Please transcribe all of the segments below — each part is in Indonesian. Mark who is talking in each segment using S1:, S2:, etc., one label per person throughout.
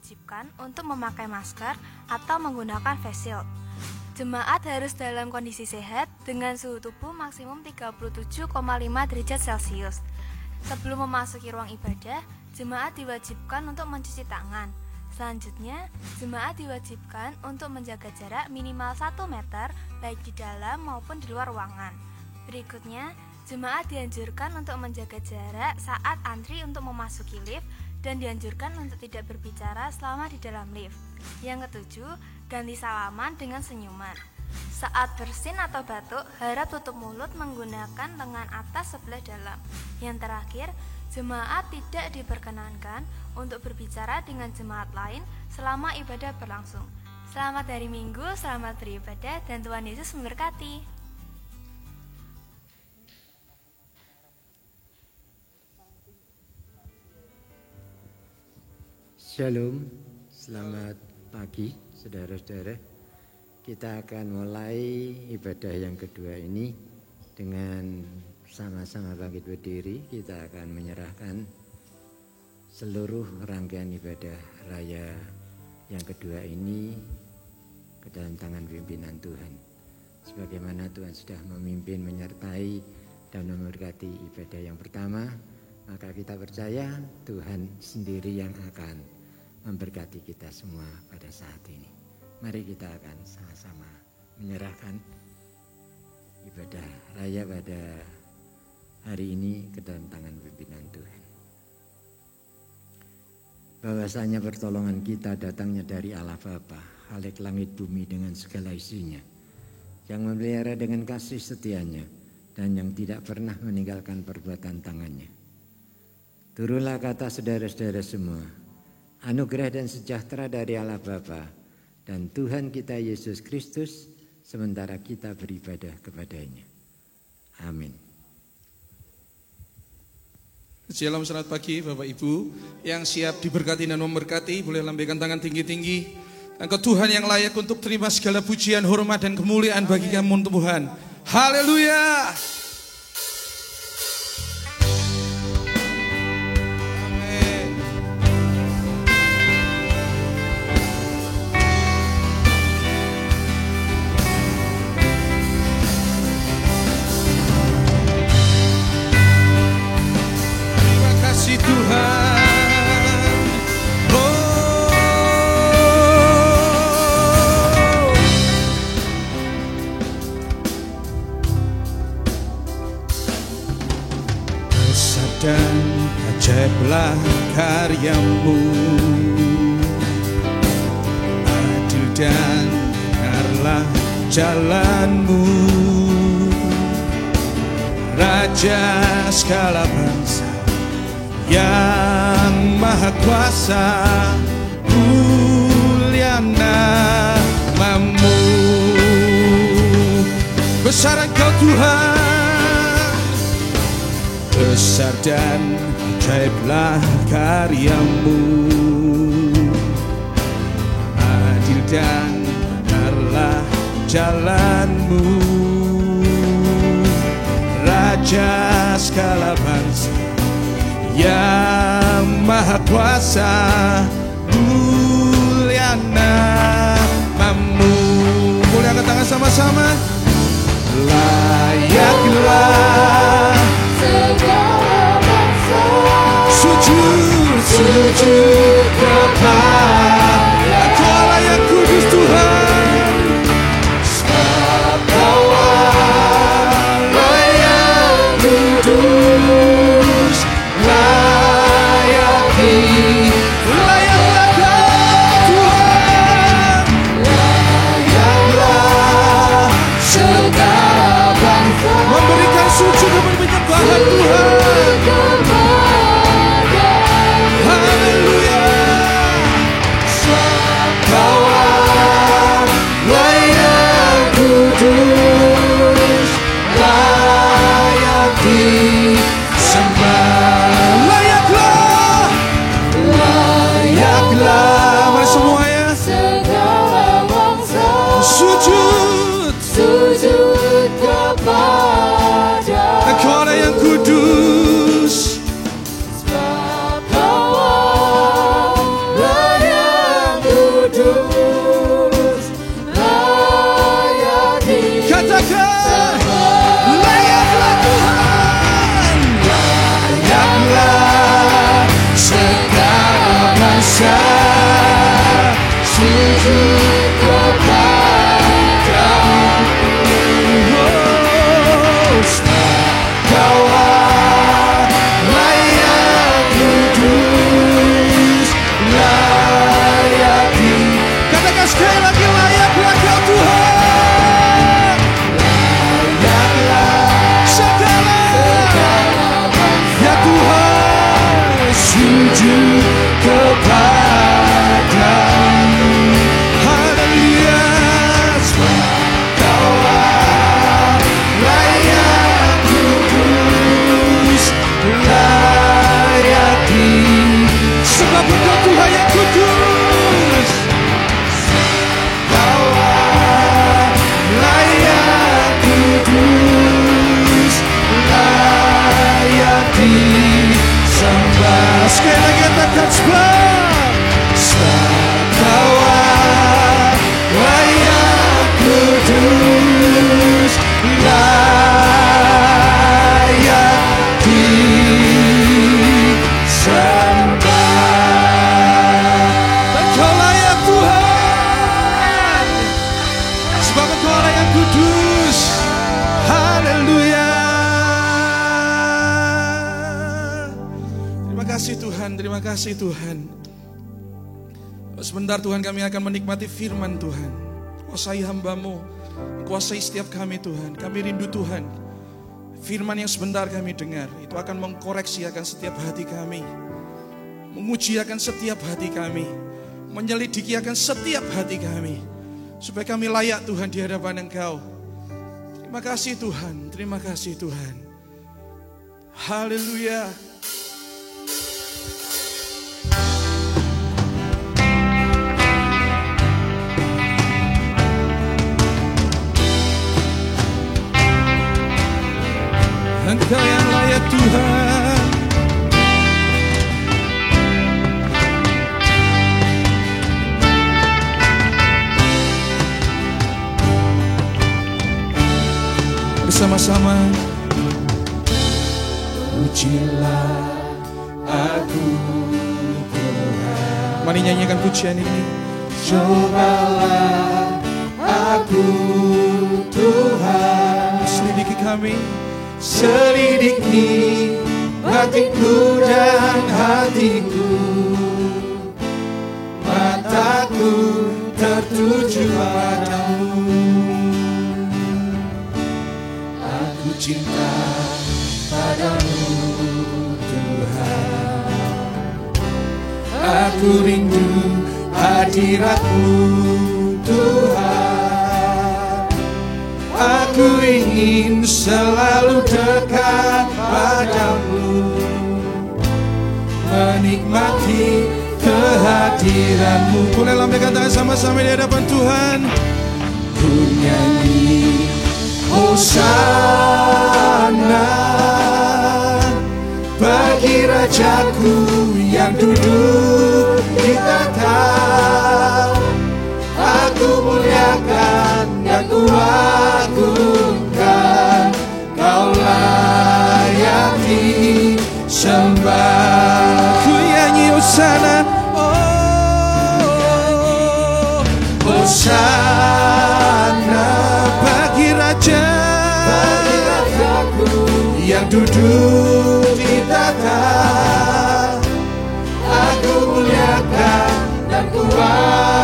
S1: diwajibkan untuk memakai masker atau menggunakan face shield. Jemaat harus dalam kondisi sehat dengan suhu tubuh maksimum 37,5 derajat Celcius. Sebelum memasuki ruang ibadah, jemaat diwajibkan untuk mencuci tangan. Selanjutnya, jemaat diwajibkan untuk menjaga jarak minimal 1 meter baik di dalam maupun di luar ruangan. Berikutnya, jemaat dianjurkan untuk menjaga jarak saat antri untuk memasuki lift dan dianjurkan untuk tidak berbicara selama di dalam lift. Yang ketujuh, ganti salaman dengan senyuman. Saat bersin atau batuk, harap tutup mulut menggunakan lengan atas sebelah dalam. Yang terakhir, jemaat tidak diperkenankan untuk berbicara dengan jemaat lain selama ibadah berlangsung. Selamat hari Minggu, selamat beribadah, dan Tuhan Yesus memberkati.
S2: Shalom, selamat pagi saudara-saudara. Kita akan mulai ibadah yang kedua ini dengan sama-sama bangkit berdiri. Kita akan menyerahkan seluruh rangkaian ibadah raya yang kedua ini ke dalam tangan pimpinan Tuhan. Sebagaimana Tuhan sudah memimpin, menyertai, dan memberkati ibadah yang pertama, maka kita percaya Tuhan sendiri yang akan memberkati kita semua pada saat ini. Mari kita akan sama-sama menyerahkan ibadah raya pada hari ini ke dalam tangan pimpinan Tuhan. Bahwasanya pertolongan kita datangnya dari Allah Bapa, Khalik langit bumi dengan segala isinya, yang memelihara dengan kasih setianya dan yang tidak pernah meninggalkan perbuatan tangannya. Turunlah kata saudara-saudara semua, anugerah dan sejahtera dari Allah Bapa dan Tuhan kita Yesus Kristus sementara kita beribadah kepadanya. Amin.
S3: Shalom, selamat pagi Bapak Ibu yang siap diberkati dan memberkati. Boleh lambaikan tangan tinggi-tinggi. Engkau Tuhan yang layak untuk terima segala pujian, hormat dan kemuliaan bagi kamu Tuhan. Haleluya. Dan ajaiblah karyamu, adil dan benarlah jalanmu, Raja segala bangsa yang maha kuasa, mulia namamu. Besar Engkau Tuhan, besar dan ajaiblah karyamu, adil dan benarlah jalanmu, Raja segala bangsa yang maha kuasa, mulia namamu. Muliakan tangan sama-sama. Layaklah segala bangsa sujud kepada Engkau Allah yang kudus Tuhan. Sebab Kau Allah yang kudus, layaklah Kau Tuhan, layaklah segala bangsa memberikan sujud kepada kasih Tuhan, terima kasih Tuhan. Sebentar Tuhan kami akan menikmati firman Tuhan. Kuasai hamba-Mu, kuasai setiap kami Tuhan. Kami rindu Tuhan. Firman yang sebentar kami dengar, itu akan mengkoreksi akan setiap hati kami. Menguji akan setiap hati kami. Menyelidiki akan setiap hati kami. Supaya kami layak Tuhan di hadapan Engkau. Terima kasih Tuhan, terima kasih Tuhan. Haleluya. Engkau yang layak Tuhan. Bersama-sama. Pujilah aku Tuhan. Mari nyanyikan pujian ini. Cobalah aku Tuhan. Selidiki kami. Selidiki batinku dan hatiku. Mataku tertuju padamu. Aku cinta padamu Tuhan. Aku rindu hadirat-Mu Tuhan. Aku ingin selalu dekat padamu, menikmati kehadiran-Mu. Boleh lambaikan tangan sama-sama di hadapan Tuhan. Ku nyanyi Hosana bagi Rajaku yang duduk di tahta. Aku muliakan dan ku agungkan, Kau layak disembah. Ku nyanyi Hosana, oh Hosana bagi Rajaku yang duduk di tahta. Aku muliakan dan ku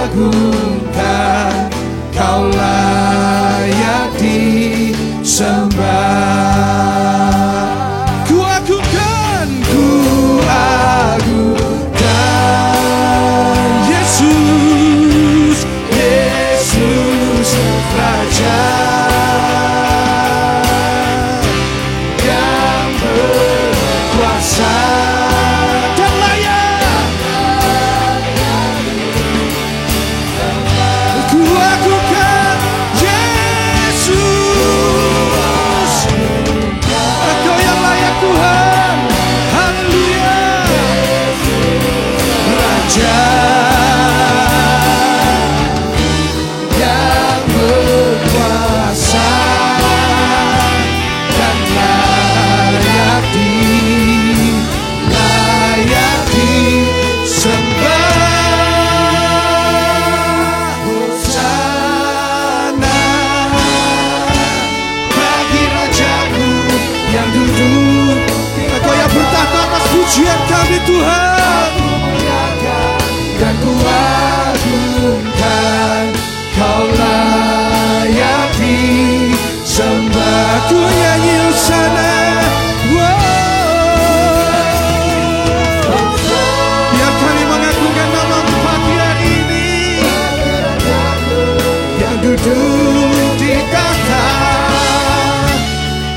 S3: agungkan, Kau layak disembah. Ku agungkan Yesus, Yesus Raja yang berkuasa dan layak. Ku agungkan Yesus, Engkau yang layak Tuhan. Haleluya. Raja yang berkuasa dan layak disembah. Hosana bagi Rajaku yang duduk. Engkau yang bertahta atas pujian kami Tuhan. Dan ku agungkan, Kau layak disembah. Ku nyanyi Hosana, biar kami mengagungkan nama-Mu pagi hari ini. Yang duduk di tahta,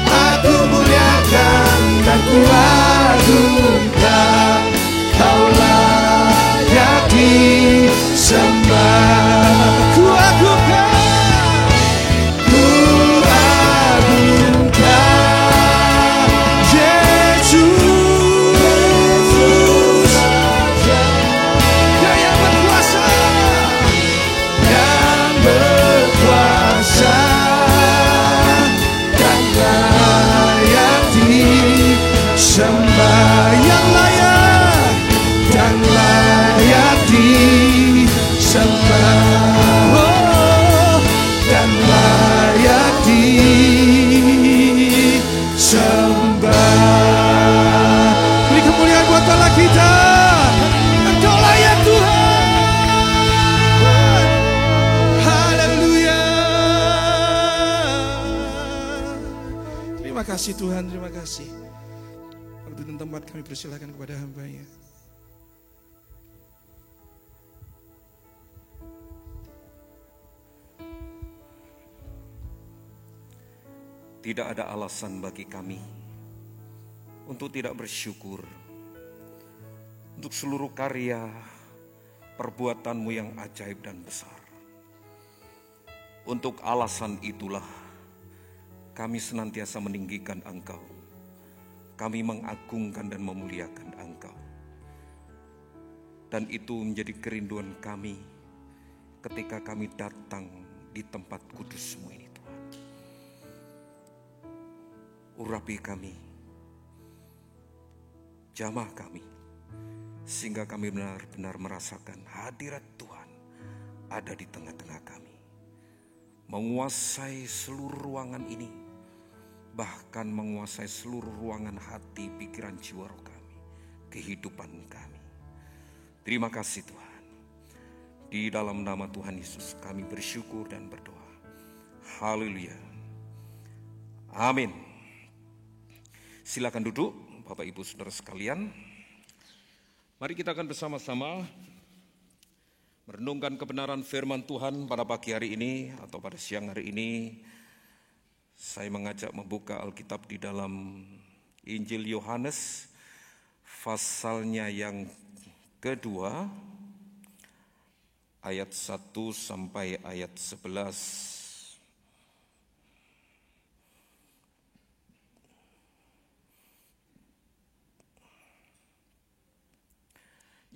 S3: aku muliakan dan ku agungkan, kasih Tuhan, terima kasih. Waktu dan tempat kami persilakan kepada hamba-Nya.
S4: Tidak ada alasan bagi kami untuk tidak bersyukur untuk seluruh karya perbuatan-Mu yang ajaib dan besar. Untuk alasan itulah kami senantiasa meninggikan Engkau. Kami mengagungkan dan memuliakan Engkau. Dan itu menjadi kerinduan kami ketika kami datang di tempat kudus-Mu ini, Tuhan. Urapi kami, jamah kami, sehingga kami benar-benar merasakan hadirat Tuhan ada di tengah-tengah kami. Menguasai seluruh ruangan ini, bahkan menguasai seluruh ruangan hati, pikiran, jiwa roh kami, kehidupan kami. Terima kasih Tuhan. Di dalam nama Tuhan Yesus kami bersyukur dan berdoa. Haleluya. Amin. Silakan duduk Bapak Ibu Saudara sekalian. Mari kita akan bersama-sama merenungkan kebenaran firman Tuhan pada pagi hari ini atau pada siang hari ini. Saya mengajak membuka Alkitab di dalam Injil Yohanes pasalnya yang kedua, ayat 1 sampai ayat 11.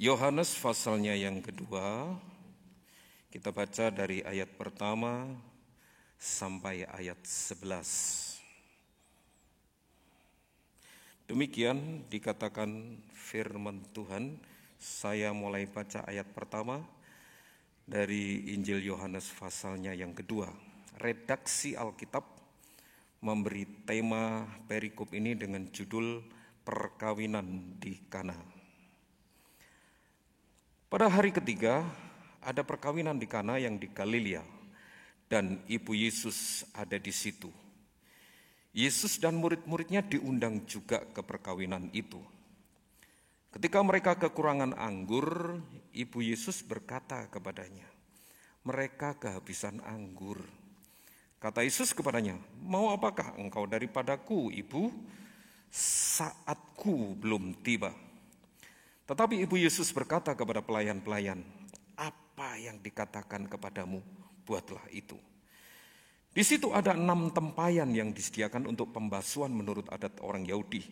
S4: Yohanes pasalnya yang kedua, kita baca dari ayat pertama sampai ayat 11. Demikian dikatakan firman Tuhan. Saya mulai baca ayat pertama dari Injil Yohanes pasalnya yang kedua. Redaksi Alkitab memberi tema perikop ini dengan judul Perkawinan di Kana. Pada hari ketiga ada perkawinan di Kana yang di Galilea dan ibu Yesus ada di situ. Yesus dan murid-muridnya diundang juga ke perkawinan itu. Ketika mereka kekurangan anggur, ibu Yesus berkata kepadanya, "Mereka kehabisan anggur." Kata Yesus kepadanya, "Mau apakah engkau daripadaku, ibu? Saatku belum tiba." Tetapi ibu Yesus berkata kepada pelayan-pelayan, "Apa yang dikatakan kepadamu, buatlah itu." Di situ ada 6 tempayan yang disediakan untuk pembasuhan menurut adat orang Yahudi.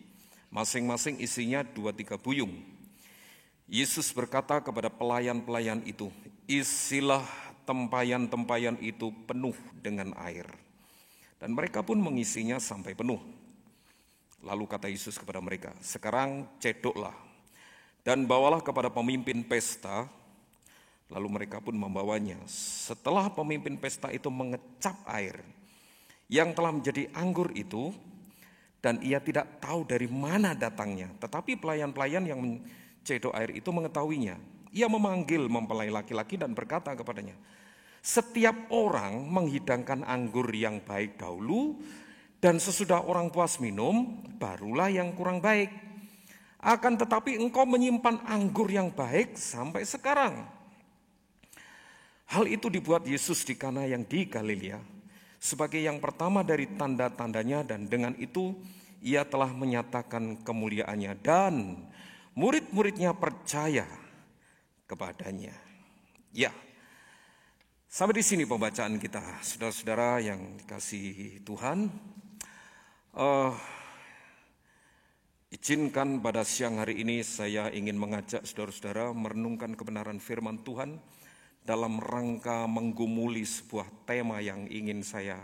S4: Masing-masing isinya 2-3 buyung. Yesus berkata kepada pelayan-pelayan itu, "Isilah tempayan-tempayan itu penuh dengan air." Dan mereka pun mengisinya sampai penuh. Lalu kata Yesus kepada mereka, "Sekarang cedoklah dan bawalah kepada pemimpin pesta." Lalu mereka pun membawanya. Setelah pemimpin pesta itu mengecap air yang telah menjadi anggur itu, dan ia tidak tahu dari mana datangnya, tetapi pelayan-pelayan yang mencedok air itu mengetahuinya. Ia memanggil mempelai laki-laki dan berkata kepadanya, "Setiap orang menghidangkan anggur yang baik dahulu, dan sesudah orang puas minum, barulah yang kurang baik. Akan tetapi engkau menyimpan anggur yang baik sampai sekarang." Hal itu dibuat Yesus di Kana yang di Galilea sebagai yang pertama dari tanda-tandanya, dan dengan itu ia telah menyatakan kemuliaannya dan murid-muridnya percaya kepadanya. Ya, sampai di sini pembacaan kita, saudara-saudara yang dikasihi Tuhan. Izinkan pada siang hari ini saya ingin mengajak saudara-saudara merenungkan kebenaran firman Tuhan dalam rangka menggumuli sebuah tema yang ingin saya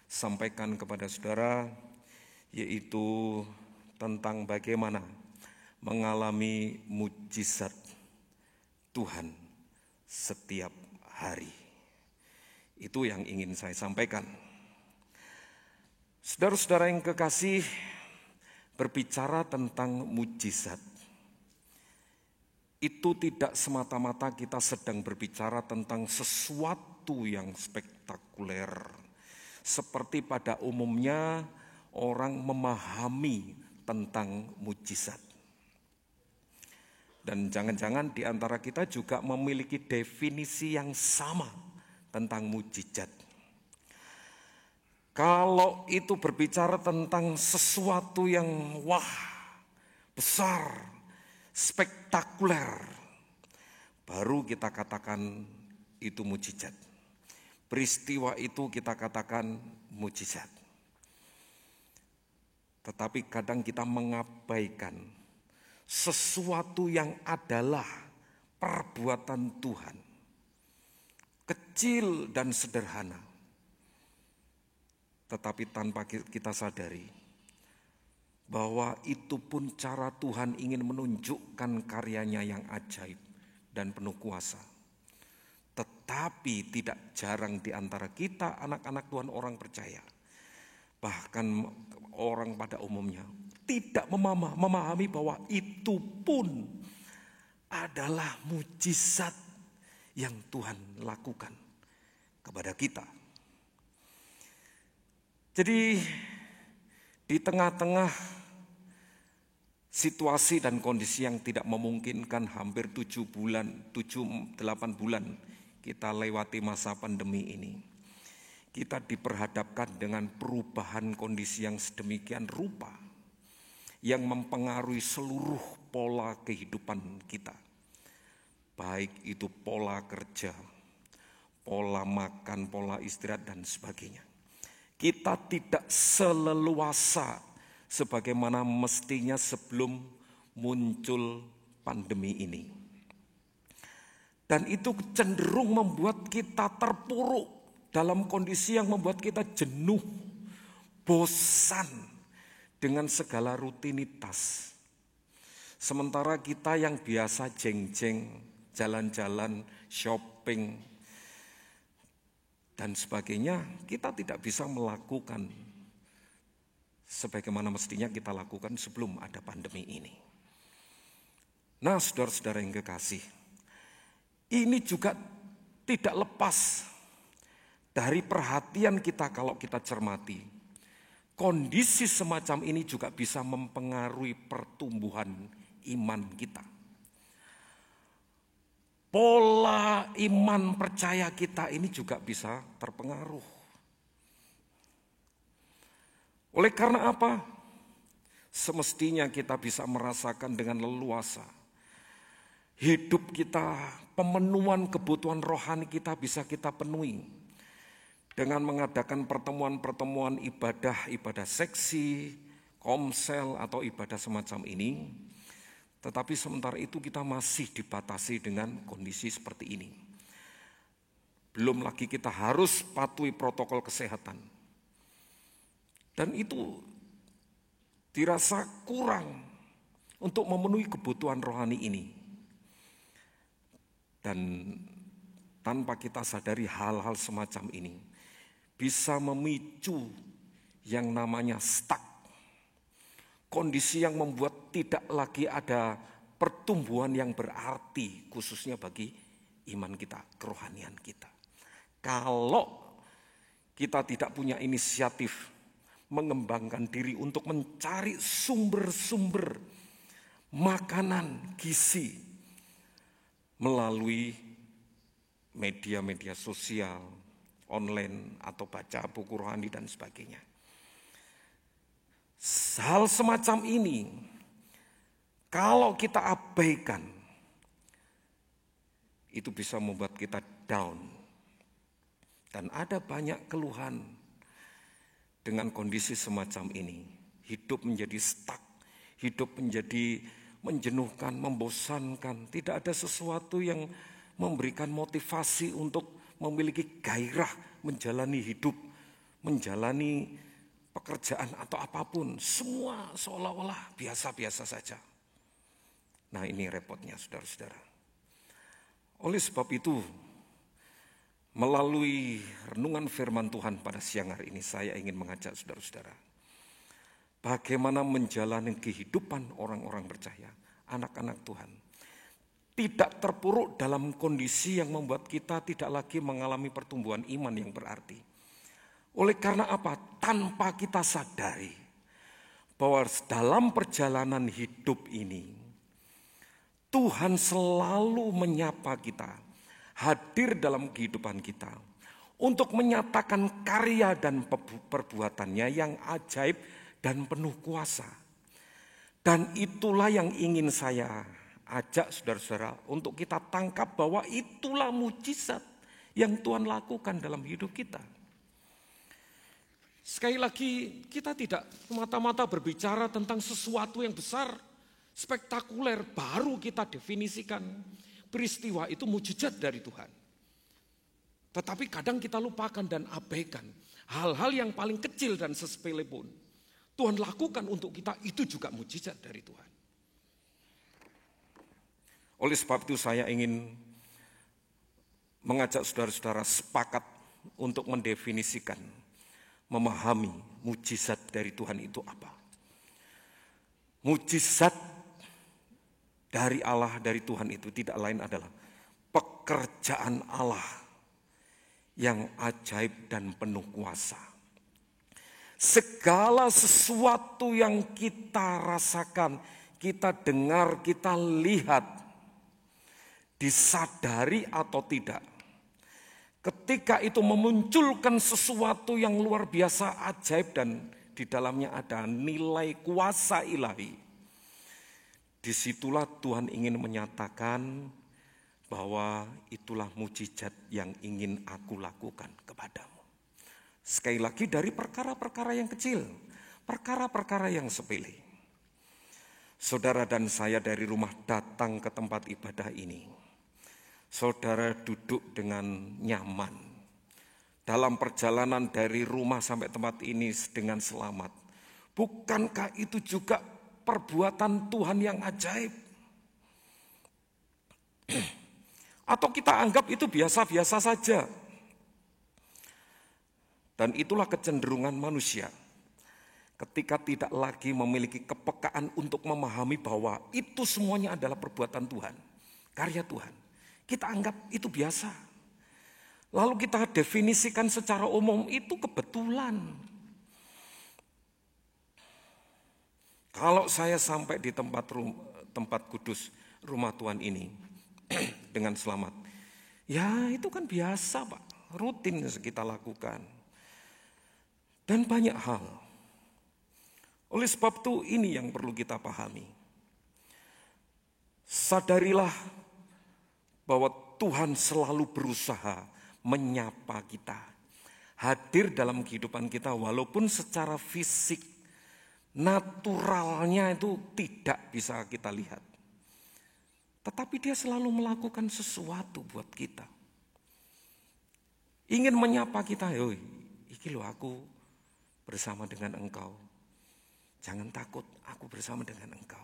S4: sampaikan kepada saudara, yaitu tentang bagaimana mengalami mujizat Tuhan setiap hari. Itu yang ingin saya sampaikan. Saudara-saudara yang kekasih, berbicara tentang mujizat, itu tidak semata-mata kita sedang berbicara tentang sesuatu yang spektakuler. Seperti pada umumnya orang memahami tentang mujizat. Dan jangan-jangan di antara kita juga memiliki definisi yang sama tentang mujizat. Kalau itu berbicara tentang sesuatu yang wah, besar, spektakuler, baru kita katakan itu mujizat. Peristiwa itu kita katakan mujizat. Tetapi kadang kita mengabaikan sesuatu yang adalah perbuatan Tuhan, kecil dan sederhana, tetapi tanpa kita sadari bahwa itu pun cara Tuhan ingin menunjukkan karyanya yang ajaib dan penuh kuasa. Tetapi tidak jarang di antara kita anak-anak Tuhan, orang percaya, bahkan orang pada umumnya, tidak memahami bahwa itu pun adalah mujizat yang Tuhan lakukan kepada kita. Jadi di tengah-tengah situasi dan kondisi yang tidak memungkinkan, hampir 7-8 bulan kita lewati masa pandemi ini, kita diperhadapkan dengan perubahan kondisi yang sedemikian rupa yang mempengaruhi seluruh pola kehidupan kita. Baik itu pola kerja, pola makan, pola istirahat dan sebagainya. Kita tidak seleluasa sebagaimana mestinya sebelum muncul pandemi ini. Dan itu cenderung membuat kita terpuruk dalam kondisi yang membuat kita jenuh, bosan dengan segala rutinitas. Sementara kita yang biasa jeng-jeng, jalan-jalan, shopping, dan sebagainya, kita tidak bisa melakukan sebagaimana mestinya kita lakukan sebelum ada pandemi ini. Nah, saudara-saudara yang kekasih, ini juga tidak lepas dari perhatian kita kalau kita cermati. Kondisi semacam ini juga bisa mempengaruhi pertumbuhan iman kita. Pola iman percaya kita ini juga bisa terpengaruh. Oleh karena apa? Semestinya kita bisa merasakan dengan leluasa. Hidup kita, pemenuhan kebutuhan rohani kita bisa kita penuhi dengan mengadakan pertemuan-pertemuan ibadah seksi, komsel atau ibadah semacam ini. Tetapi sementara itu kita masih dibatasi dengan kondisi seperti ini. Belum lagi kita harus patuhi protokol kesehatan. Dan itu dirasa kurang untuk memenuhi kebutuhan rohani ini. Dan tanpa kita sadari hal-hal semacam ini bisa memicu yang namanya stuck. Kondisi yang membuat tidak lagi ada pertumbuhan yang berarti khususnya bagi iman kita, kerohanian kita. Kalau kita tidak punya inisiatif mengembangkan diri untuk mencari sumber-sumber makanan gizi melalui media-media sosial, online atau baca buku rohani dan sebagainya. Hal semacam ini kalau kita abaikan itu bisa membuat kita down. Dan ada banyak keluhan dengan kondisi semacam ini. Hidup menjadi stuck, hidup menjadi menjenuhkan, membosankan. Tidak ada sesuatu yang memberikan motivasi untuk memiliki gairah menjalani hidup, menjalani pekerjaan atau apapun. Semua seolah-olah biasa-biasa saja. Nah, ini repotnya saudara-saudara. Oleh sebab itu, melalui renungan firman Tuhan pada siang hari ini, saya ingin mengajak saudara-saudara bagaimana menjalani kehidupan orang-orang percaya, anak-anak Tuhan. Tidak terpuruk dalam kondisi yang membuat kita tidak lagi mengalami pertumbuhan iman yang berarti. Oleh karena apa? Tanpa kita sadari bahwa dalam perjalanan hidup ini Tuhan selalu menyapa kita, hadir dalam kehidupan kita untuk menyatakan karya dan perbuatannya yang ajaib dan penuh kuasa. Dan itulah yang ingin saya ajak saudara-saudara untuk kita tangkap, bahwa itulah mujizat yang Tuhan lakukan dalam hidup kita. Sekali lagi, kita tidak semata-mata berbicara tentang sesuatu yang besar, spektakuler, baru kita definisikan peristiwa itu mujizat dari Tuhan. Tetapi kadang kita lupakan dan abaikan hal-hal yang paling kecil dan sesepele pun Tuhan lakukan untuk kita, itu juga mujizat dari Tuhan. Oleh sebab itu saya ingin mengajak saudara-saudara sepakat untuk mendefinisikan, memahami mujizat dari Tuhan itu apa. Mujizat dari Allah, dari Tuhan itu tidak lain adalah pekerjaan Allah yang ajaib dan penuh kuasa. Segala sesuatu yang kita rasakan, kita dengar, kita lihat, disadari atau tidak, ketika itu memunculkan sesuatu yang luar biasa ajaib dan di dalamnya ada nilai kuasa ilahi, disitulah Tuhan ingin menyatakan bahwa itulah mujizat yang ingin aku lakukan kepadamu. Sekali lagi, dari perkara-perkara yang kecil, perkara-perkara yang sepele. Saudara dan saya dari rumah datang ke tempat ibadah ini, saudara duduk dengan nyaman. Dalam perjalanan dari rumah sampai tempat ini dengan selamat. Bukankah itu juga perbuatan Tuhan yang ajaib? Atau kita anggap itu biasa-biasa saja? Dan itulah kecenderungan manusia. Ketika tidak lagi memiliki kepekaan untuk memahami bahwa itu semuanya adalah perbuatan Tuhan, karya Tuhan. Kita anggap itu biasa. Lalu kita definisikan secara umum, itu kebetulan. Kalau saya sampai di tempat kudus rumah Tuhan ini dengan selamat, ya itu kan biasa Pak, rutin kita lakukan. Dan banyak hal. Oleh sebab itu ini yang perlu kita pahami. Sadarilah bahwa Tuhan selalu berusaha menyapa kita, hadir dalam kehidupan kita walaupun secara fisik, naturalnya itu tidak bisa kita lihat. Tetapi dia selalu melakukan sesuatu buat kita. Ingin menyapa kita, "Yoi, iki lo aku bersama dengan engkau. Jangan takut, aku bersama dengan engkau."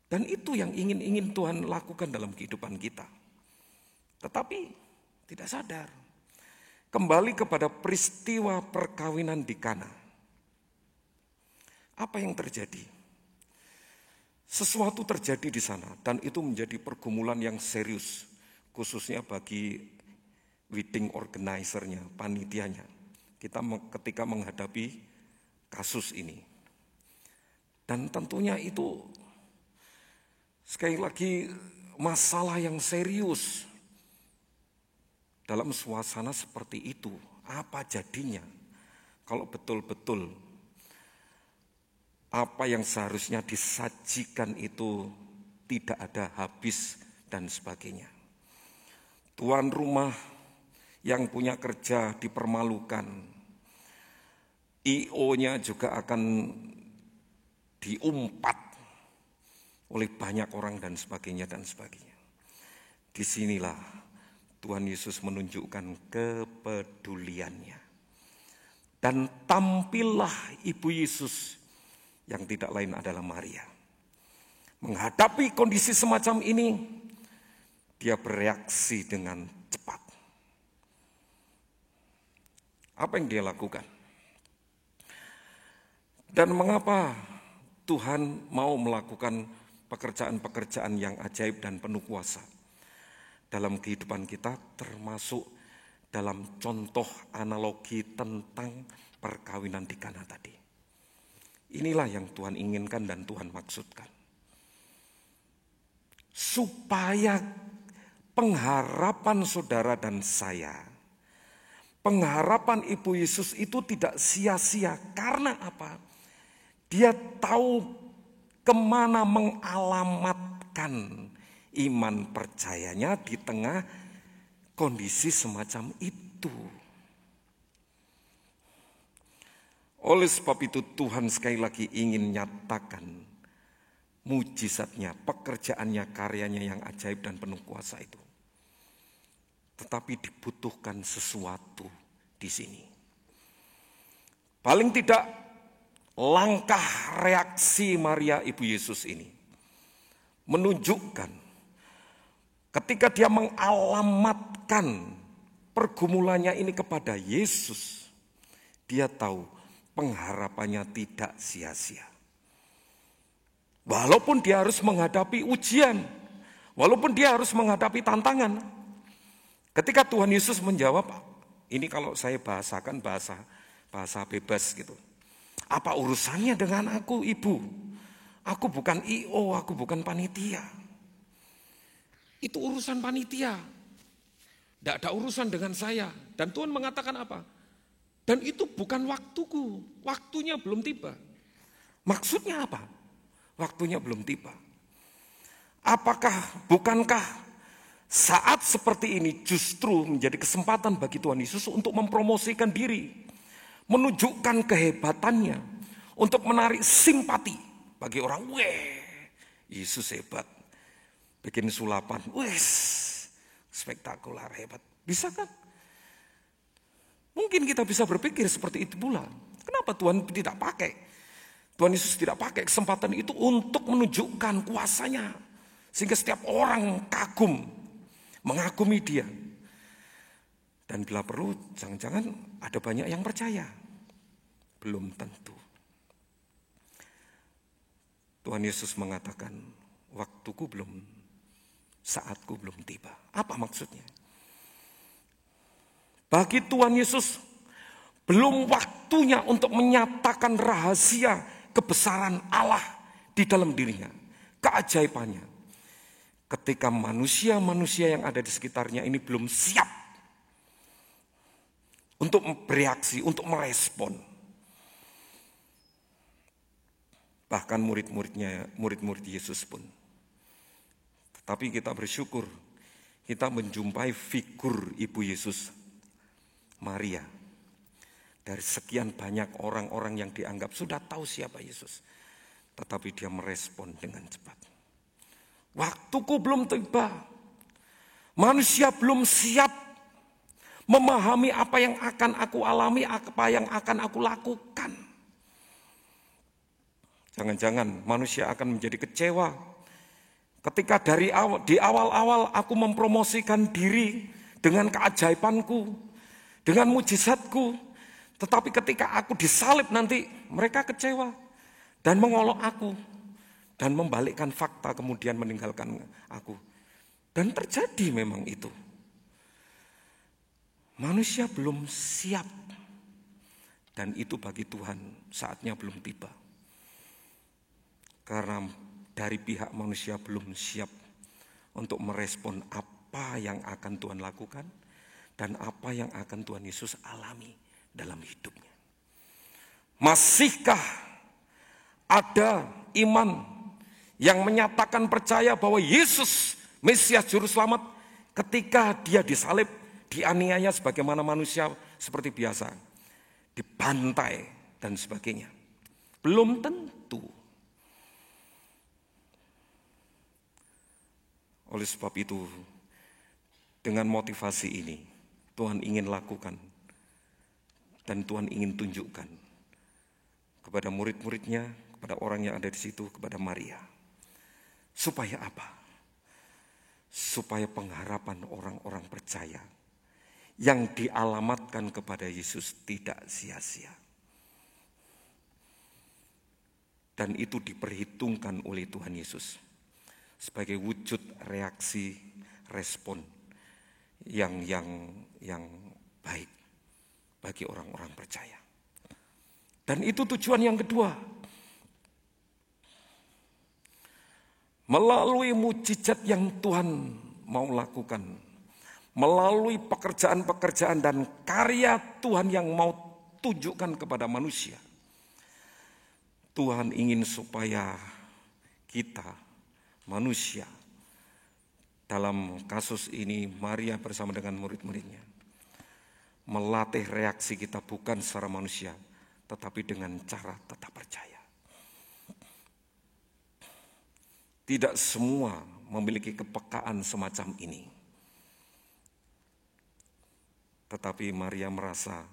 S4: Dan itu yang ingin Tuhan lakukan dalam kehidupan kita. Tetapi tidak sadar. Kembali kepada peristiwa perkawinan di Kana. Apa yang terjadi? Sesuatu terjadi di sana dan itu menjadi pergumulan yang serius. Khususnya bagi wedding organizer-nya, panitianya. Kita ketika menghadapi kasus ini. Dan tentunya itu sekali lagi masalah yang serius. Dalam suasana seperti itu, apa jadinya kalau betul-betul apa yang seharusnya disajikan itu tidak ada habis dan sebagainya. Tuan rumah yang punya kerja dipermalukan. I.O.nya juga akan diumpat oleh banyak orang dan sebagainya dan sebagainya. Disinilah Tuhan Yesus menunjukkan kepeduliannya. Dan tampillah Ibu Yesus yang tidak lain adalah Maria. Menghadapi kondisi semacam ini, dia bereaksi dengan cepat. Apa yang dia lakukan? Dan mengapa Tuhan mau melakukan pekerjaan-pekerjaan yang ajaib dan penuh kuasa dalam kehidupan kita, termasuk dalam contoh analogi tentang perkawinan di Kana tadi. Inilah yang Tuhan inginkan dan Tuhan maksudkan. Supaya pengharapan saudara dan saya, pengharapan Ibu Yesus itu tidak sia-sia. Karena apa? Dia tahu kemana mengalamatkan iman percayanya di tengah kondisi semacam itu. Oleh sebab itu Tuhan sekali lagi ingin nyatakan mujizatnya, pekerjaannya, karyanya yang ajaib dan penuh kuasa itu. Tetapi dibutuhkan sesuatu di sini. Paling tidak langkah reaksi Maria Ibu Yesus ini menunjukkan ketika dia mengalamatkan pergumulannya ini kepada Yesus, dia tahu pengharapannya tidak sia-sia. Walaupun dia harus menghadapi ujian, walaupun dia harus menghadapi tantangan. Ketika Tuhan Yesus menjawab, ini kalau saya bahasakan bahasa bebas gitu. Apa urusannya dengan aku, Ibu? Aku bukan I.O., aku bukan panitia. Itu urusan panitia. Tidak ada urusan dengan saya. Dan Tuhan mengatakan apa? Dan itu bukan waktuku, waktunya belum tiba. Maksudnya apa? Waktunya belum tiba. Bukankah saat seperti ini justru menjadi kesempatan bagi Tuhan Yesus untuk mempromosikan diri, menunjukkan kehebatannya, untuk menarik simpati bagi orang, Yesus hebat, bikin sulapan, spektakuler hebat. Bisa kan? Mungkin kita bisa berpikir seperti itu pula. Kenapa Tuhan tidak pakai? Tuhan Yesus tidak pakai kesempatan itu untuk menunjukkan kuasanya. Sehingga setiap orang kagum, mengagumi dia. Dan bila perlu, jangan-jangan ada banyak yang percaya. Belum tentu. Tuhan Yesus mengatakan, waktuku belum, saatku belum tiba. Apa maksudnya? Bagi Tuhan Yesus, belum waktunya untuk menyatakan rahasia kebesaran Allah di dalam dirinya, keajaibannya. Ketika manusia-manusia yang ada di sekitarnya ini belum siap untuk bereaksi, untuk merespon. Bahkan murid-murid Yesus pun. Tetapi kita bersyukur, kita menjumpai figur Ibu Yesus, Maria. Dari sekian banyak orang-orang yang dianggap sudah tahu siapa Yesus. Tetapi dia merespon dengan cepat. Waktuku belum tiba. Manusia belum siap memahami apa yang akan aku alami, apa yang akan aku lakukan. Jangan-jangan manusia akan menjadi kecewa ketika di awal-awal aku mempromosikan diri dengan keajaibanku, dengan mujizatku, tetapi ketika aku disalib nanti mereka kecewa dan mengolok aku dan membalikkan fakta kemudian meninggalkan aku. Dan terjadi memang itu. Manusia belum siap dan itu bagi Tuhan saatnya belum tiba. Karena dari pihak manusia belum siap untuk merespon apa yang akan Tuhan lakukan dan apa yang akan Tuhan Yesus alami dalam hidupnya. Masihkah ada iman yang menyatakan percaya bahwa Yesus Mesias Juru Selamat ketika dia disalib, dianiaya sebagaimana manusia seperti biasa, dibantai dan sebagainya? Belum tentu. Oleh sebab itu, dengan motivasi ini, Tuhan ingin lakukan dan Tuhan ingin tunjukkan kepada murid-muridnya, kepada orang yang ada di situ, kepada Maria. Supaya apa? Supaya pengharapan orang-orang percaya yang dialamatkan kepada Yesus tidak sia-sia. Dan itu diperhitungkan oleh Tuhan Yesus sebagai wujud reaksi respon yang baik bagi orang-orang percaya. Dan itu tujuan yang kedua, melalui mujizat yang Tuhan mau lakukan, melalui pekerjaan-pekerjaan dan karya Tuhan yang mau tunjukkan kepada manusia. Tuhan ingin supaya kita, manusia, dalam kasus ini Maria bersama dengan murid-muridnya, melatih reaksi kita bukan secara manusia, tetapi dengan cara tetap percaya. Tidak semua memiliki kepekaan semacam ini. Tetapi Maria merasa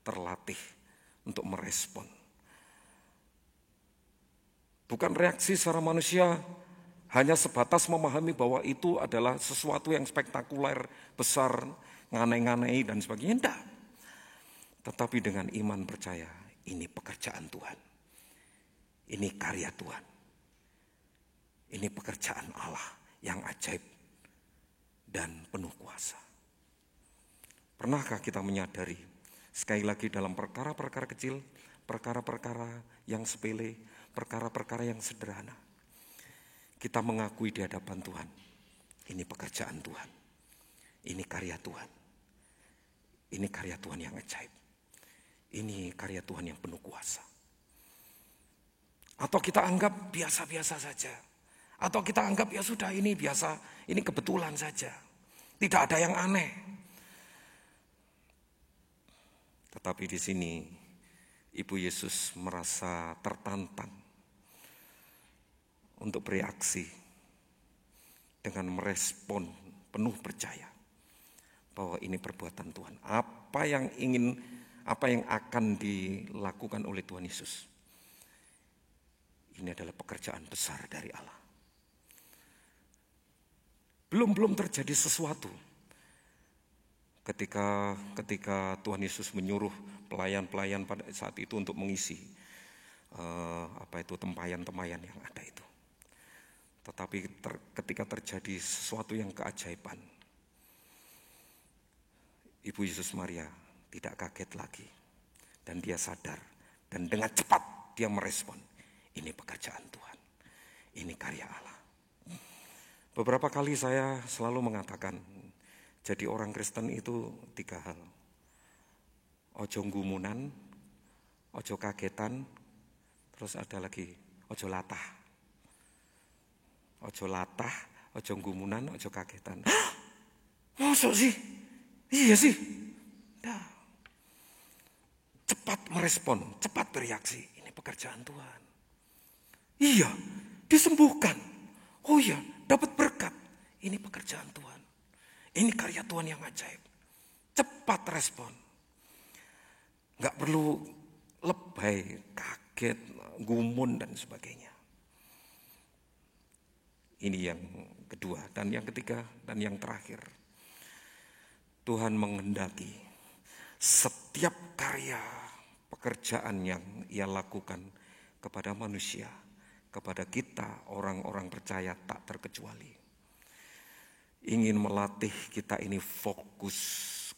S4: terlatih untuk merespon. Bukan reaksi secara manusia, hanya sebatas memahami bahwa itu adalah sesuatu yang spektakuler, besar, ngane-nganei dan sebagainya. Tidak. Tetapi dengan iman percaya, ini pekerjaan Tuhan. Ini karya Tuhan. Ini pekerjaan Allah yang ajaib dan penuh kuasa. Pernahkah kita menyadari, sekali lagi dalam perkara-perkara kecil, perkara-perkara yang sepele, perkara-perkara yang sederhana, kita mengakui di hadapan Tuhan, ini pekerjaan Tuhan, ini karya Tuhan, ini karya Tuhan yang ajaib, ini karya Tuhan yang penuh kuasa. Atau kita anggap biasa-biasa saja. Atau kita anggap ya sudah ini biasa, ini kebetulan saja. Tidak ada yang aneh. Tetapi di sini Ibu Yesus merasa tertantang untuk bereaksi dengan merespon penuh percaya bahwa ini perbuatan Tuhan. Apa yang akan dilakukan oleh Tuhan Yesus? Ini adalah pekerjaan besar dari Allah. Belum terjadi sesuatu ketika Tuhan Yesus menyuruh pelayan-pelayan pada saat itu untuk mengisi tempayan-tempayan yang ada itu. Tetapi ketika terjadi sesuatu yang keajaiban, Ibu Yesus Maria tidak kaget lagi dan dia sadar dan dengan cepat dia merespon, ini pekerjaan Tuhan, ini karya Allah. Beberapa kali saya selalu mengatakan, jadi orang Kristen itu 3 hal. Ojo ngumunan, ojo kagetan, terus ada lagi ojo latah. Ojo latah, ojo ngumunan, ojo kagetan. Masuk sih? Iya sih. Nah, cepat merespon, cepat bereaksi. Ini pekerjaan Tuhan. Iya, disembuhkan. Oh iya, dapat berkat. Ini pekerjaan Tuhan. Ini karya Tuhan yang ajaib. Cepat respon. Gak perlu lebay, kaget, gumun dan sebagainya. Ini yang kedua. Dan yang ketiga dan yang terakhir. Tuhan menghendaki setiap karya pekerjaan yang Ia lakukan kepada manusia, kepada kita orang-orang percaya tak terkecuali, ingin melatih kita ini fokus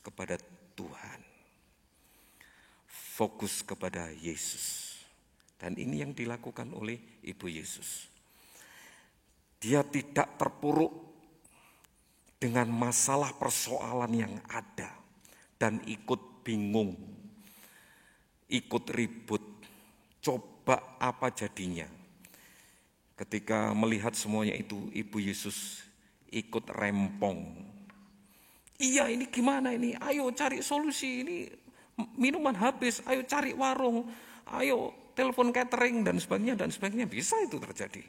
S4: kepada Tuhan, fokus kepada Yesus. Dan ini yang dilakukan oleh Ibu Yesus. Dia tidak terpuruk dengan masalah persoalan yang ada dan ikut bingung, ikut ribut, coba apa jadinya. Ketika melihat semuanya itu, Ibu Yesus ikut rempong. Iya, ini gimana ini? Ayo cari solusi, ini minuman habis, ayo cari warung, ayo telepon catering dan sebagainya. Bisa itu terjadi.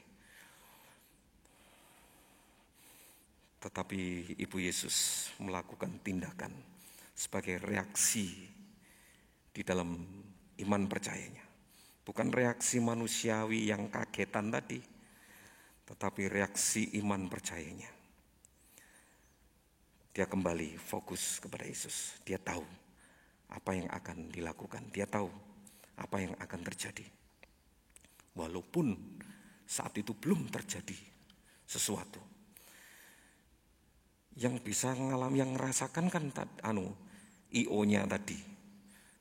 S4: Tetapi Ibu Yesus melakukan tindakan sebagai reaksi di dalam iman percayanya. Bukan reaksi manusiawi yang kagetan tadi, tetapi reaksi iman percayanya. Dia kembali fokus kepada Yesus. Dia tahu apa yang akan dilakukan. Dia tahu apa yang akan terjadi. Walaupun saat itu belum terjadi sesuatu. Yang bisa ngalami, yang ngerasakan kan IO-nya tadi.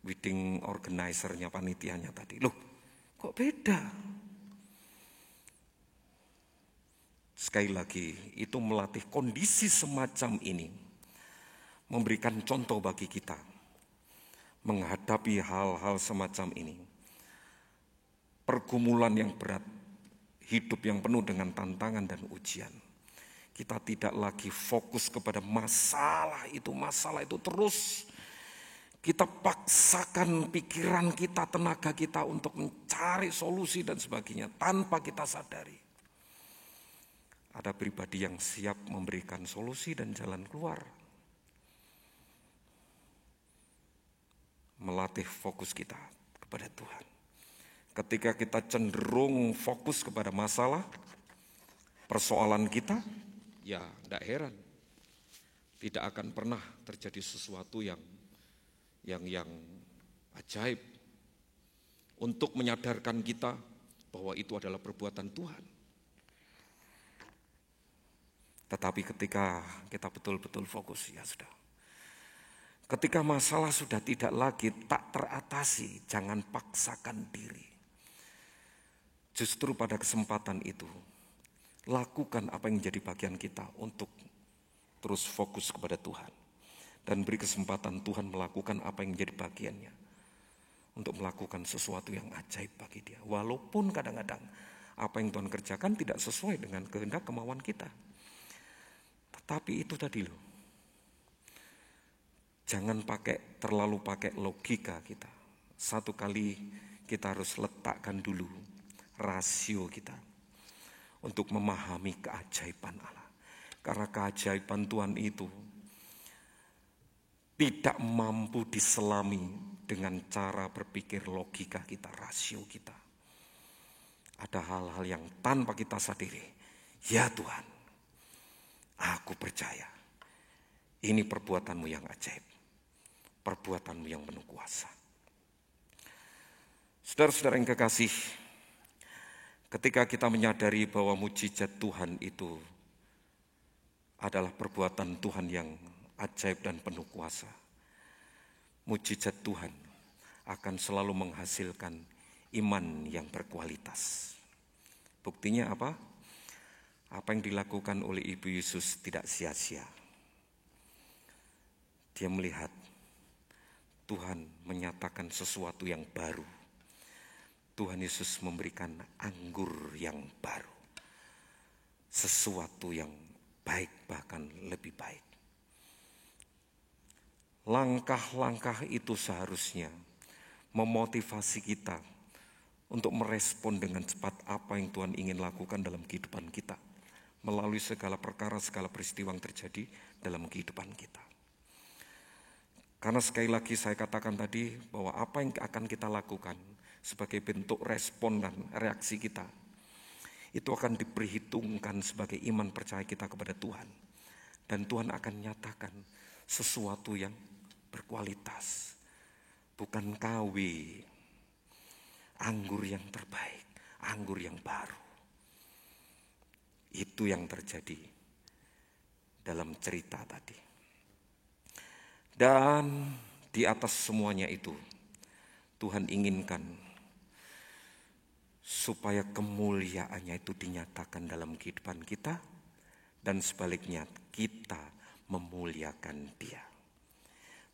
S4: Wedding organizer-nya, panitianya tadi. Loh, kok beda? Sekali lagi, itu melatih kondisi semacam ini, memberikan contoh bagi kita menghadapi hal-hal semacam ini. Pergumulan yang berat, hidup yang penuh dengan tantangan dan ujian. Kita tidak lagi fokus kepada masalah itu terus. Kita paksakan pikiran kita, tenaga kita untuk mencari solusi dan sebagainya tanpa kita sadari. Ada pribadi yang siap memberikan solusi dan jalan keluar. Melatih fokus kita kepada Tuhan. Ketika kita cenderung fokus kepada masalah, persoalan kita, ya tidak heran. Tidak akan pernah terjadi sesuatu yang ajaib untuk menyadarkan kita bahwa itu adalah perbuatan Tuhan. Tetapi ketika kita betul-betul fokus, ya sudah. Ketika masalah sudah tidak lagi tak teratasi, jangan paksakan diri. Justru pada kesempatan itu, lakukan apa yang menjadi bagian kita untuk terus fokus kepada Tuhan. Dan beri kesempatan Tuhan melakukan apa yang menjadi bagiannya. Untuk melakukan sesuatu yang ajaib bagi dia. Walaupun kadang-kadang apa yang Tuhan kerjakan tidak sesuai dengan kehendak kemauan kita. Tetapi itu tadi loh. Jangan terlalu pakai logika kita. Satu kali kita harus letakkan dulu rasio kita. Untuk memahami keajaiban Allah. Karena keajaiban Tuhan itu tidak mampu diselami dengan cara berpikir logika kita, rasio kita. Ada hal-hal yang tanpa kita sadari. Ya Tuhan, aku percaya ini perbuatanmu yang ajaib. Perbuatanmu yang penuh kuasa. Saudara-saudara yang kekasih, ketika kita menyadari bahwa mujizat Tuhan itu adalah perbuatan Tuhan yang ajaib dan penuh kuasa, mujizat Tuhan akan selalu menghasilkan iman yang berkualitas. Buktinya apa? Apa yang dilakukan oleh Ibu Yesus tidak sia-sia. Dia melihat Tuhan menyatakan sesuatu yang baru. Tuhan Yesus memberikan anggur yang baru. Sesuatu yang baik, bahkan lebih baik. Langkah-langkah itu seharusnya memotivasi kita untuk merespon dengan cepat apa yang Tuhan ingin lakukan dalam kehidupan kita. Melalui segala perkara, segala peristiwa yang terjadi dalam kehidupan kita. Karena sekali lagi saya katakan tadi bahwa apa yang akan kita lakukan sebagai bentuk respon dan reaksi kita, itu akan diperhitungkan sebagai iman percaya kita kepada Tuhan. Dan Tuhan akan nyatakan sesuatu yang berkualitas. Bukan KW, anggur yang terbaik, anggur yang baru. Itu yang terjadi dalam cerita tadi. Dan di atas semuanya itu, Tuhan inginkan supaya kemuliaannya itu dinyatakan dalam kehidupan kita. Dan sebaliknya kita memuliakan Dia.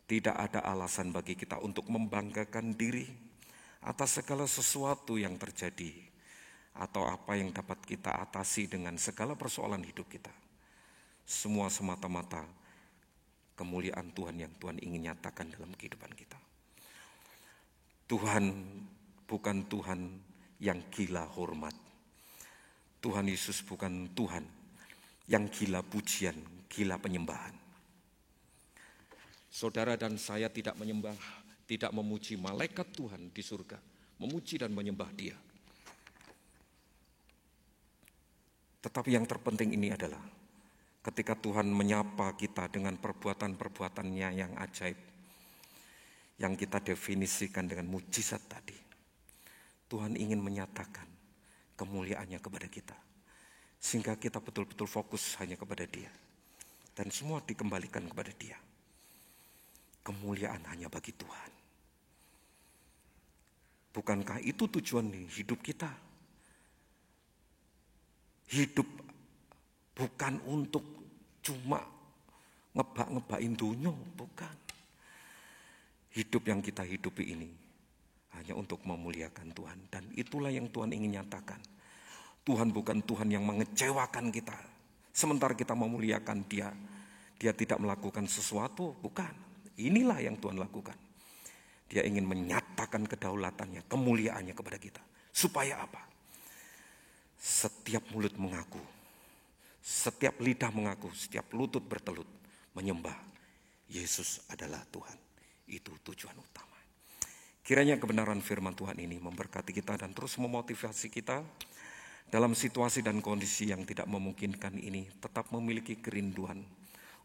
S4: Tidak ada alasan bagi kita untuk membanggakan diri atas segala sesuatu yang terjadi atau apa yang dapat kita atasi dengan segala persoalan hidup kita. Semua semata-mata kemuliaan Tuhan yang Tuhan ingin nyatakan dalam kehidupan kita. Tuhan bukan Tuhan yang gila hormat. Tuhan Yesus bukan Tuhan yang gila pujian, gila penyembahan. Saudara dan saya tidak menyembah, tidak memuji malaikat Tuhan di surga, memuji dan menyembah Dia. Tetapi yang terpenting ini adalah ketika Tuhan menyapa kita dengan perbuatan-perbuatannya yang ajaib, yang kita definisikan dengan mujizat tadi, Tuhan ingin menyatakan kemuliaannya kepada kita. Sehingga kita betul-betul fokus hanya kepada Dia. Dan semua dikembalikan kepada Dia. Kemuliaan hanya bagi Tuhan. Bukankah itu tujuan hidup kita? Hidup Bukan untuk cuma ngebak-ngebakin dunia, bukan. Hidup yang kita hidupi ini hanya untuk memuliakan Tuhan. Dan itulah yang Tuhan ingin nyatakan. Tuhan bukan Tuhan yang mengecewakan kita. Sementara kita memuliakan Dia, Dia tidak melakukan sesuatu, bukan. Inilah yang Tuhan lakukan. Dia ingin menyatakan kedaulatannya, kemuliaannya kepada kita. Supaya apa? Setiap mulut mengaku, setiap lidah mengaku, setiap lutut bertelut menyembah Yesus adalah Tuhan. Itu tujuan utama. Kiranya kebenaran firman Tuhan ini memberkati kita dan terus memotivasi kita dalam situasi dan kondisi yang tidak memungkinkan ini, tetap memiliki kerinduan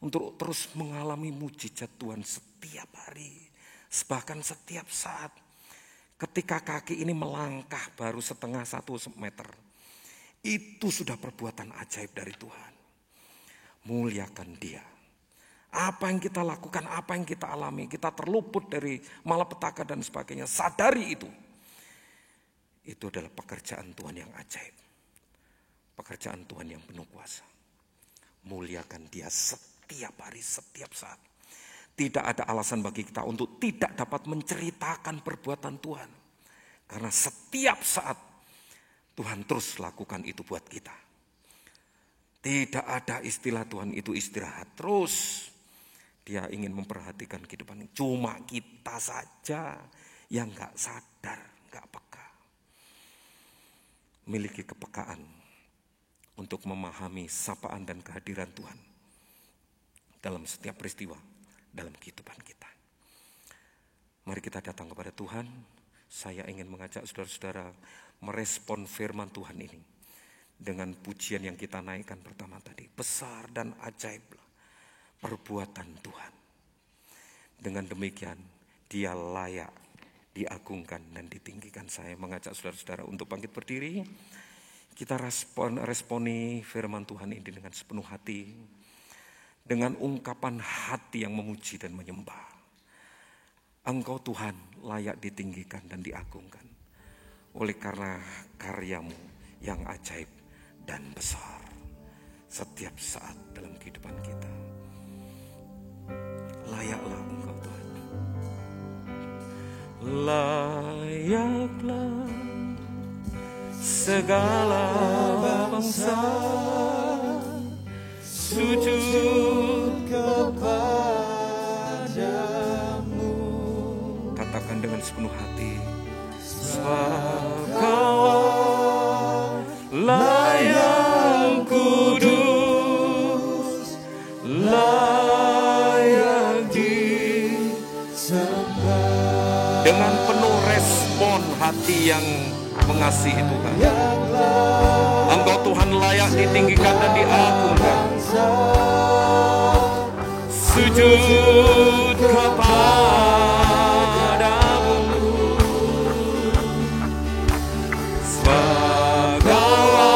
S4: untuk terus mengalami mujizat Tuhan setiap hari, bahkan setiap saat. Ketika kaki ini melangkah baru setengah 1 meter, itu sudah perbuatan ajaib dari Tuhan. Muliakan Dia. Apa yang kita lakukan, apa yang kita alami, kita terluput dari malapetaka dan sebagainya, sadari itu. Itu adalah pekerjaan Tuhan yang ajaib. Pekerjaan Tuhan yang penuh kuasa. Muliakan Dia setiap hari, setiap saat. Tidak ada alasan bagi kita untuk tidak dapat menceritakan perbuatan Tuhan. Karena setiap saat Tuhan terus lakukan itu buat kita. Tidak ada istilah Tuhan itu istirahat. Terus Dia ingin memperhatikan kehidupan. Cuma kita saja yang gak sadar, gak peka. Miliki kepekaan untuk memahami sapaan dan kehadiran Tuhan dalam setiap peristiwa dalam kehidupan kita. Mari kita datang kepada Tuhan. Saya ingin mengajak saudara-saudara merespon firman Tuhan ini dengan pujian yang kita naikkan pertama tadi. Besar dan ajaiblah perbuatan Tuhan. Dengan demikian Dia layak diagungkan dan ditinggikan. Saya mengajak saudara-saudara untuk bangkit berdiri. Kita responi firman Tuhan ini dengan sepenuh hati. Dengan ungkapan hati yang memuji dan menyembah. Engkau Tuhan layak ditinggikan dan diagungkan. Oleh karena karyamu yang ajaib dan besar. Setiap saat dalam kehidupan kita. Layaklah Engkau Tuhan. Layaklah segala bangsa sujud kepadamu. Katakan dengan sepenuh hati. Sebagaimana yang kudus, layak disembah. Dengan penuh respon hati yang mengasihi Tuhan. Engkau Tuhan layak ditinggikan dan diagungkan. Sujud kepadamu. Sebagaimana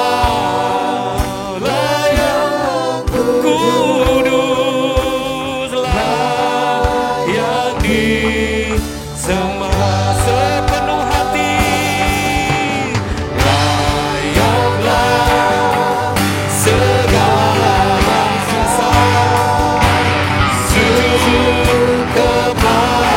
S4: yang kudus, layak disembah. Sepenuh hati. Layaklah segala bangsa sujud kepada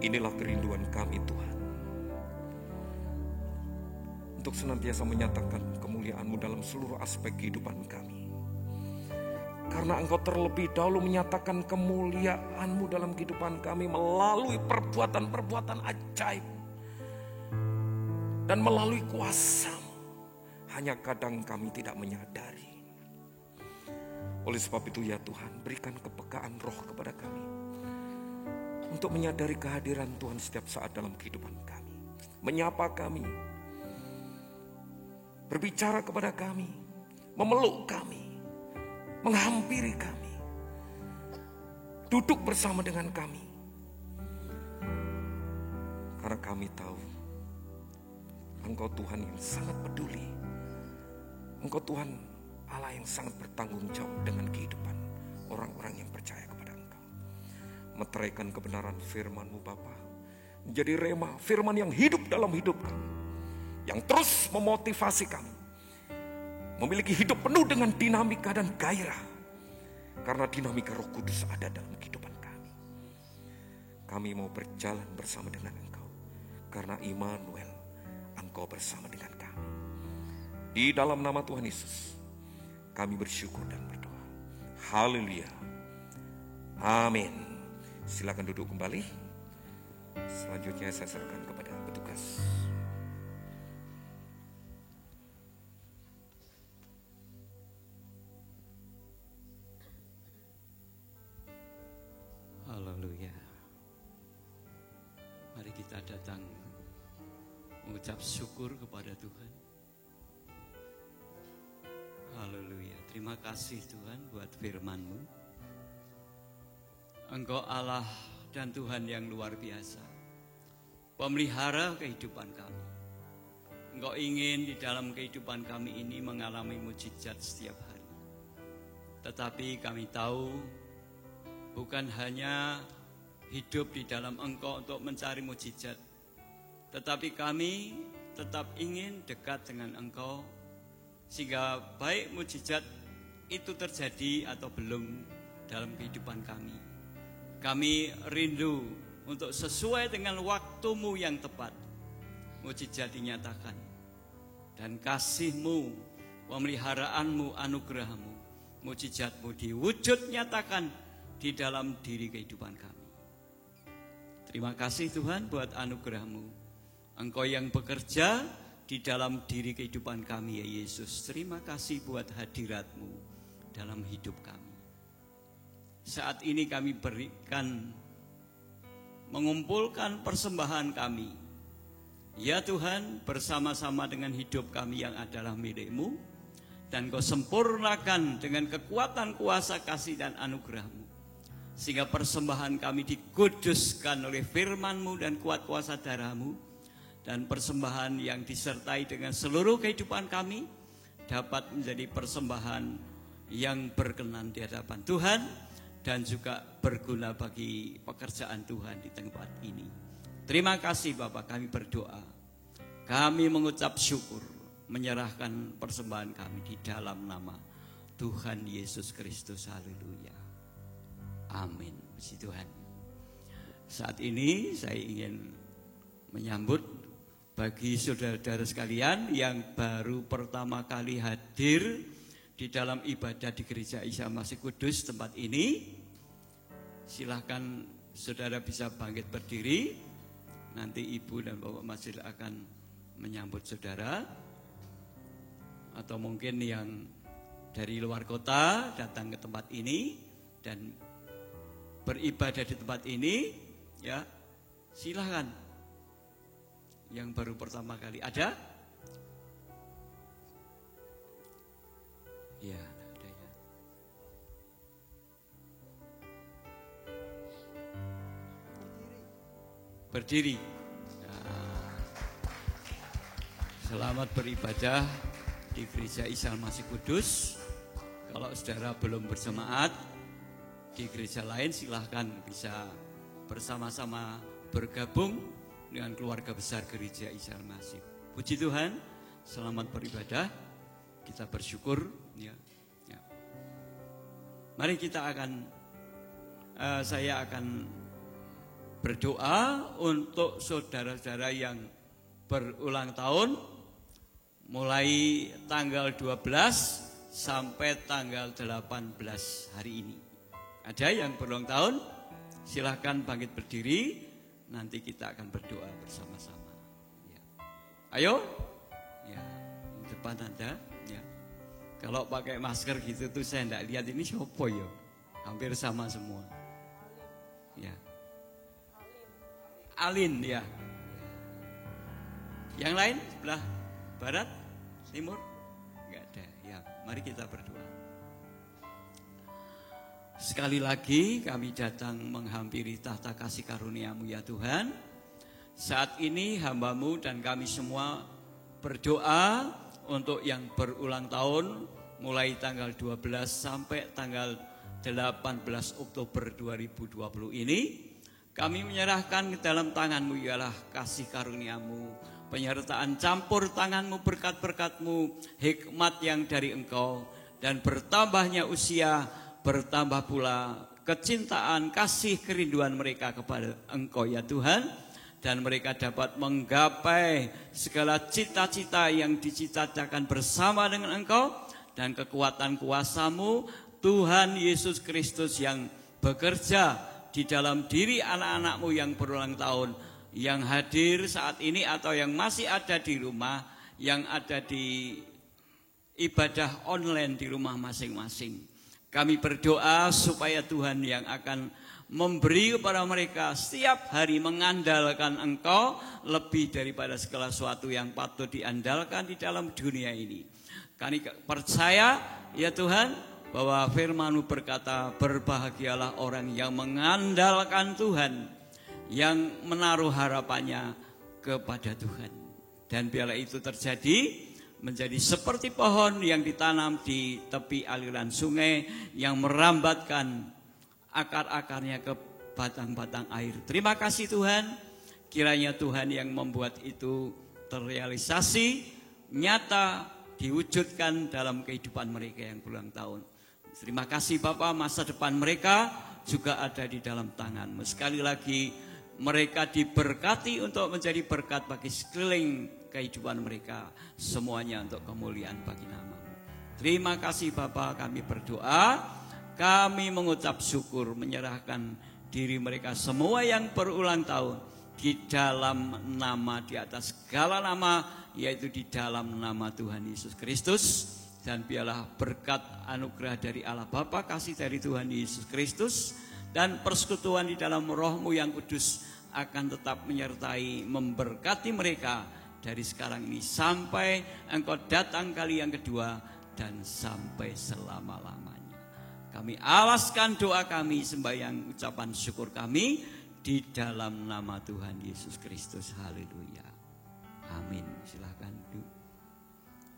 S4: Inilah kerinduan kami Tuhan, untuk senantiasa menyatakan kemuliaan-Mu dalam seluruh aspek kehidupan kami. Karena Engkau terlebih dahulu menyatakan kemuliaan-Mu dalam kehidupan kami melalui perbuatan-perbuatan ajaib dan melalui kuasa-Mu. Hanya kadang kami tidak menyadari. Oleh sebab itu ya Tuhan, berikan kepekaan roh kepada kami untuk menyadari kehadiran Tuhan setiap saat dalam kehidupan kami. Menyapa kami, berbicara kepada kami, memeluk kami, menghampiri kami, duduk bersama dengan kami. Karena kami tahu Engkau Tuhan yang sangat peduli. Engkau Tuhan Allah yang sangat bertanggung jawab dengan kehidupan orang-orang yang percaya kepada Engkau. Meteraikan kebenaran firman-Mu Bapa, menjadi rema firman yang hidup dalam hidup kami, yang terus memotivasi kami memiliki hidup penuh dengan dinamika dan gairah, karena dinamika Roh Kudus ada dalam kehidupan kami. Kami mau berjalan bersama dengan Engkau, karena Immanuel, Engkau bersama dengan kami. Di dalam nama Tuhan Yesus kami bersyukur dan berdoa. Haleluya. Amin. Silakan duduk kembali. Selanjutnya saya serahkan kepada petugas.
S5: Haleluya. Mari kita datang mengucap syukur kepada Tuhan. Haleluya. Terima kasih Tuhan buat firman-Mu. Engkau Allah dan Tuhan yang luar biasa, pemelihara kehidupan kami. Engkau ingin di dalam kehidupan kami ini mengalami mujizat setiap hari. Tetapi kami tahu bukan hanya hidup di dalam Engkau untuk mencari mujizat, tetapi kami tetap ingin dekat dengan Engkau, sehingga baik mujizat itu terjadi atau belum dalam kehidupan kami. Kami rindu untuk sesuai dengan waktu-Mu yang tepat, mujizat dinyatakan. Dan kasih-Mu, pemeliharaanmu, anugerah-Mu, mujizat-Mu diwujud nyatakan di dalam diri kehidupan kami. Terima kasih Tuhan buat anugerah-Mu. Engkau yang bekerja di dalam diri kehidupan kami ya Yesus. Terima kasih buat hadirat-Mu dalam hidup kami. Saat ini kami berikan, mengumpulkan persembahan kami. Ya Tuhan, bersama-sama dengan hidup kami yang adalah milik-Mu, dan Kau sempurnakan dengan kekuatan kuasa kasih dan anugerah-Mu, sehingga persembahan kami dikuduskan oleh firman-Mu dan kuat kuasa darah-Mu, dan persembahan yang disertai dengan seluruh kehidupan kami dapat menjadi persembahan yang berkenan di hadapan Tuhan dan juga berguna bagi pekerjaan Tuhan di tempat ini. Terima kasih Bapak, kami berdoa. Kami mengucap syukur, menyerahkan persembahan kami di dalam nama Tuhan Yesus Kristus. Haleluya. Amin. Puji Tuhan. Saat ini saya ingin menyambut bagi saudara-saudara sekalian yang baru pertama kali hadir di dalam ibadah di Gereja Isa Masih Kudus tempat ini. Silahkan saudara bisa bangkit berdiri. Nanti Ibu dan Bapak Masjid akan menyambut saudara. Atau mungkin yang dari luar kota datang ke tempat ini dan beribadah di tempat ini, ya silahkan. Yang baru pertama kali ada? Ya, ada ya. Berdiri. Nah, selamat beribadah di Gereja Isa Masih Kudus. Kalau saudara belum berjemaat di gereja lain, silahkan bisa bersama-sama bergabung dengan keluarga besar Gereja Isa Masih. Puji Tuhan, selamat beribadah. Kita bersyukur, ya. Mari kita akan, saya akan berdoa untuk saudara-saudara yang berulang tahun mulai tanggal 12 sampai tanggal 18 hari ini. Ada yang berulang tahun, silahkan bangkit berdiri, nanti kita akan berdoa bersama-sama. Ya. Ayo, ya, di depan Anda. Ya. Kalau pakai masker gitu tuh saya enggak lihat ini siapa ya, hampir sama semua. Ya. Alin ya. Yang lain sebelah barat, timur, enggak ada. Ya, mari kita berdoa. Sekali lagi kami datang menghampiri tahta kasih karunia-Mu ya Tuhan. Saat ini hamba-Mu dan kami semua berdoa untuk yang berulang tahun mulai tanggal 12 sampai tanggal 18 Oktober 2020 ini. Kami menyerahkan ke dalam tangan-Mu ialah kasih karunia-Mu, penyertaan campur tangan-Mu, berkat-berkat-Mu, hikmat yang dari Engkau, dan bertambahnya usia, bertambah pula kecintaan, kasih, kerinduan mereka kepada Engkau ya Tuhan, dan mereka dapat menggapai segala cita-cita yang dicita-citakan bersama dengan Engkau, dan kekuatan kuasa-Mu Tuhan Yesus Kristus yang bekerja di dalam diri anak-anak-Mu yang berulang tahun, yang hadir saat ini atau yang masih ada di rumah, yang ada di ibadah online di rumah masing-masing. Kami berdoa supaya Tuhan yang akan memberi kepada mereka setiap hari mengandalkan Engkau lebih daripada segala sesuatu yang patut diandalkan di dalam dunia ini. Kami percaya ya Tuhan bahwa firman-Mu berkata, berbahagialah orang yang mengandalkan Tuhan, yang menaruh harapannya kepada Tuhan. Dan biarlah itu terjadi, menjadi seperti pohon yang ditanam di tepi aliran sungai yang merambatkan akar-akarnya ke batang-batang air. Terima kasih Tuhan, kiranya Tuhan yang membuat itu terrealisasi, nyata, diwujudkan dalam kehidupan mereka yang berulang tahun. Terima kasih Bapak, masa depan mereka juga ada di dalam tangan-Mu. Sekali lagi mereka diberkati untuk menjadi berkat bagi sekeliling kehidupan mereka, semuanya untuk kemuliaan bagi nama-Mu. Terima kasih Bapak, kami berdoa, kami mengucap syukur, menyerahkan diri mereka semua yang berulang tahun di dalam nama, di atas segala nama, yaitu di dalam nama Tuhan Yesus Kristus. Dan biarlah berkat anugerah dari Allah Bapa, kasih dari Tuhan Yesus Kristus, dan persekutuan di dalam Roh-Mu yang kudus akan tetap menyertai, memberkati mereka dari sekarang ini sampai Engkau datang kali yang kedua dan sampai selama-lamanya. Kami alaskan doa kami, sembahyang ucapan syukur kami di dalam nama Tuhan Yesus Kristus. Haleluya. Amin. Silakan duduk.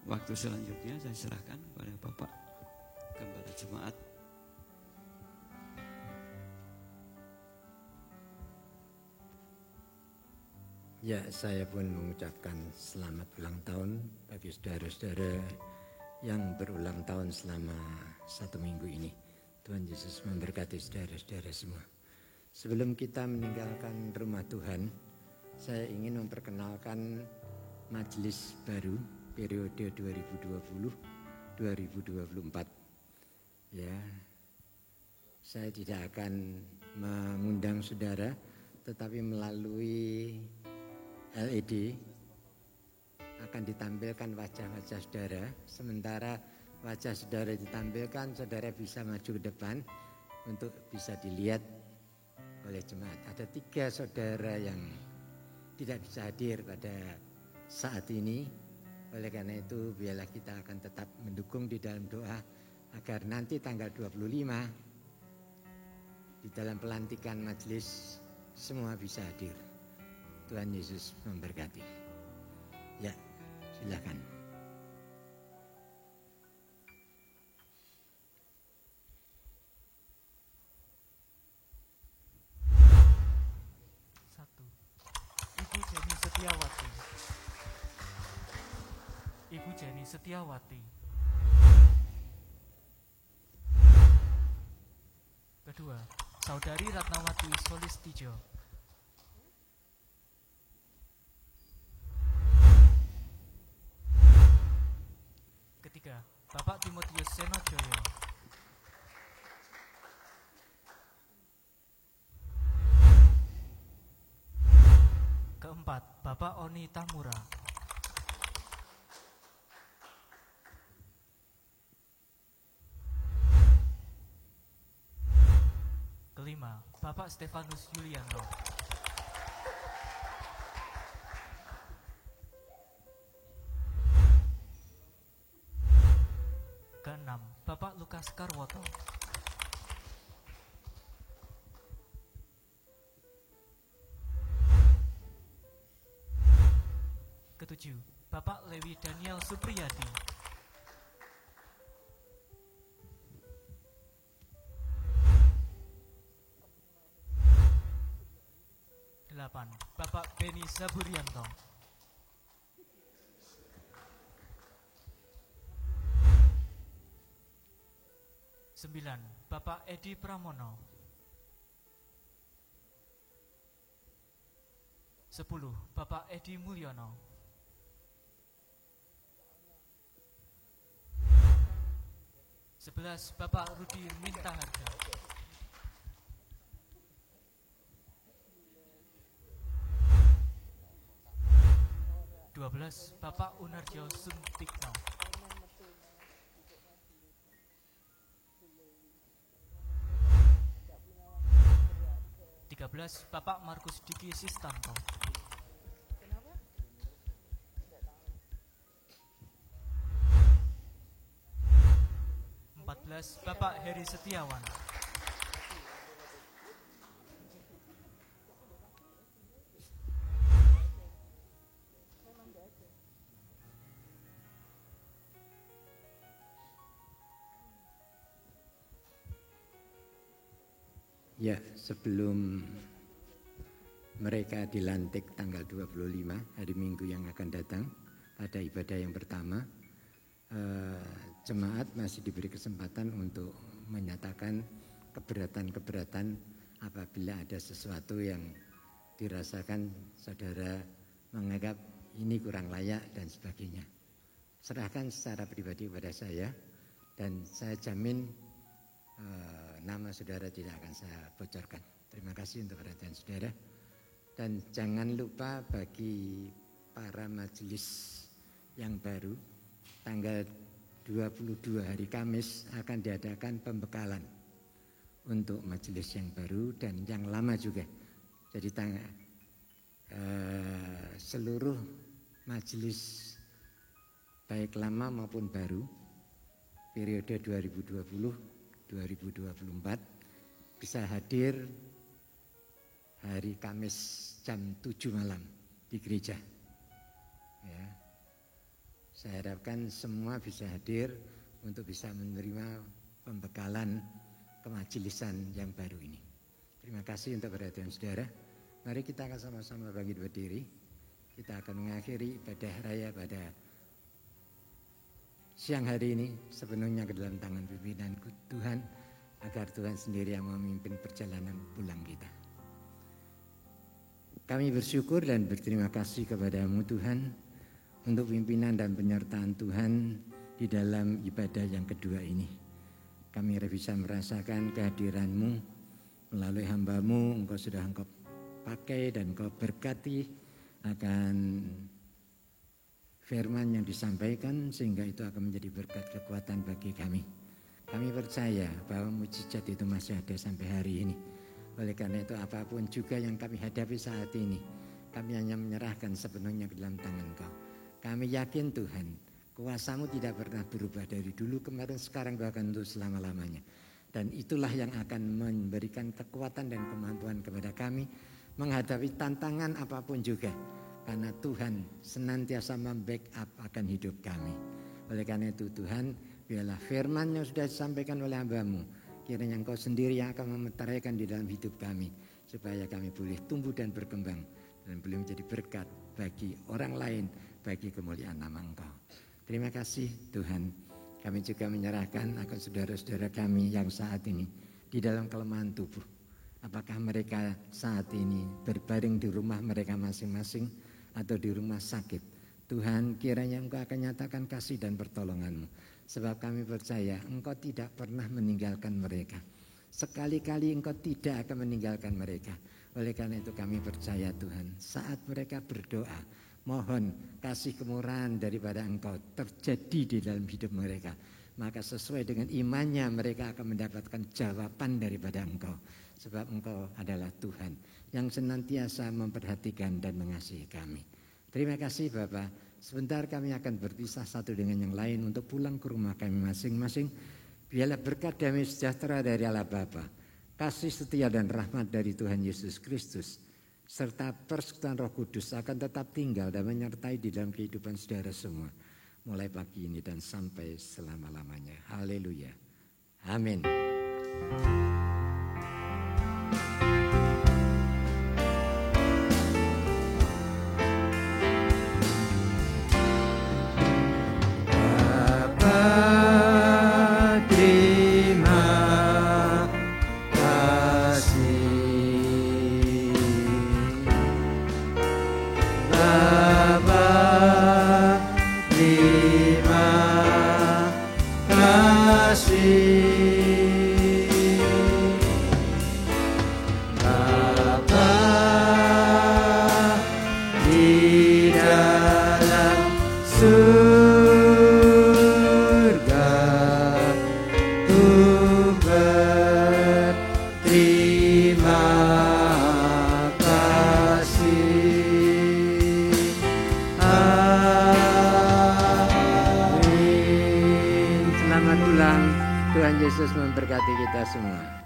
S5: Waktu selanjutnya saya serahkan kepada Bapak Gembala Jemaat.
S2: Ya, saya pun mengucapkan selamat ulang tahun bagi saudara-saudara yang berulang tahun selama 1 minggu ini. Tuhan Yesus memberkati saudara-saudara semua. Sebelum kita meninggalkan rumah Tuhan, saya ingin memperkenalkan majelis baru periode 2020-2024. Ya, saya tidak akan mengundang saudara, tetapi melalui LED akan ditampilkan wajah-wajah saudara. Sementara wajah saudara ditampilkan, saudara bisa maju ke depan untuk bisa dilihat oleh jemaat. Ada 3 saudara yang tidak bisa hadir pada saat ini. Oleh karena itu biarlah kita akan tetap mendukung di dalam doa agar nanti tanggal 25 di dalam pelantikan majelis semua bisa hadir. Tuhan Yesus memberkati. Ya, silakan.
S6: Ibu Jenny Setiawati. Ibu Jenny Setiawati. Kedua, Saudari Ratnawati Solistijo. Bapak Timotius Senojoyo. Keempat, Bapak Oni Tamura. Kelima, Bapak Stefanus Yulianto. Keenam, Bapak Lukas Karwoto. Ketujuh, Bapak Lewi Daniel Supriyadi. Delapan, Bapak Beni Saburianto. 9. Bapak Edi Pramono. 10. Bapak Edi Mulyono. 11. Bapak Rudi Mintaharga. 12. Bapak Unarjo Suntikno. 13. Bapak Markus Diki Sistanto. 14. Bapak Heri Setiawan.
S2: 15. Ya, sebelum mereka dilantik tanggal 25 hari Minggu yang akan datang pada ibadah yang pertama, jemaat masih diberi kesempatan untuk menyatakan keberatan-keberatan apabila ada sesuatu yang dirasakan saudara menganggap ini kurang layak dan sebagainya. Serahkan secara pribadi kepada saya dan saya jamin nama saudara tidak akan saya bocorkan. Terima kasih untuk perhatian saudara. Dan jangan lupa bagi para majelis yang baru, tanggal 22 hari Kamis akan diadakan pembekalan untuk majelis yang baru dan yang lama juga. Jadi seluruh majelis baik lama maupun baru periode 2020-2024 bisa hadir hari Kamis jam 7 malam di gereja. Ya. Saya harapkan semua bisa hadir untuk bisa menerima pembekalan kemajelisan yang baru ini. Terima kasih untuk perhatian saudara. Mari kita akan sama-sama bangkit berdiri. Kita akan mengakhiri ibadah raya pada siang hari ini sepenuhnya ke dalam tangan pimpinan Tuhan, agar Tuhan sendiri yang memimpin perjalanan pulang kita. Kami bersyukur dan berterima kasih kepada-Mu Tuhan untuk pimpinan dan penyertaan Tuhan di dalam ibadah yang kedua ini. Kami bisa merasakan kehadiran-Mu melalui hamba-Mu. Engkau sudah pakai dan Engkau berkati akan firman yang disampaikan, sehingga itu akan menjadi berkat kekuatan bagi kami. Kami percaya bahwa mujizat itu masih ada sampai hari ini. Oleh karena itu apapun juga yang kami hadapi saat ini, kami hanya menyerahkan sepenuhnya ke dalam tangan Kau. Kami yakin Tuhan, kuasa-Mu tidak pernah berubah dari dulu, kemarin, sekarang, bahkan untuk selama-lamanya. Dan itulah yang akan memberikan kekuatan dan kemampuan kepada kami menghadapi tantangan apapun juga. Karena Tuhan senantiasa membackup akan hidup kami. Oleh karena itu Tuhan, biarlah firman yang sudah disampaikan oleh hamba-Mu, kiranya Engkau sendiri yang akan memeteraikan di dalam hidup kami, supaya kami boleh tumbuh dan berkembang dan boleh menjadi berkat bagi orang lain, bagi kemuliaan nama Engkau. Terima kasih Tuhan. Kami juga menyerahkan akan saudara-saudara kami yang saat ini di dalam kelemahan tubuh. Apakah mereka saat ini berbaring di rumah mereka masing-masing atau di rumah sakit? Tuhan, kiranya Engkau akan nyatakan kasih dan pertolongan-Mu. Sebab kami percaya Engkau tidak pernah meninggalkan mereka. Sekali-kali Engkau tidak akan meninggalkan mereka. Oleh karena itu kami percaya Tuhan, saat mereka berdoa, mohon kasih kemurahan daripada Engkau terjadi di dalam hidup mereka. Maka sesuai dengan imannya mereka akan mendapatkan jawaban daripada Engkau. Sebab Engkau adalah Tuhan yang senantiasa memperhatikan dan mengasihi kami. Terima kasih Bapak. Sebentar kami akan berpisah satu dengan yang lain untuk pulang ke rumah kami masing-masing. Biarlah berkat damai sejahtera dari Allah Bapa, kasih setia dan rahmat dari Tuhan Yesus Kristus, serta persekutuan Roh Kudus akan tetap tinggal dan menyertai di dalam kehidupan saudara semua, mulai pagi ini dan sampai selama-lamanya. Haleluya. Amin. Yesus memberkati kita semua.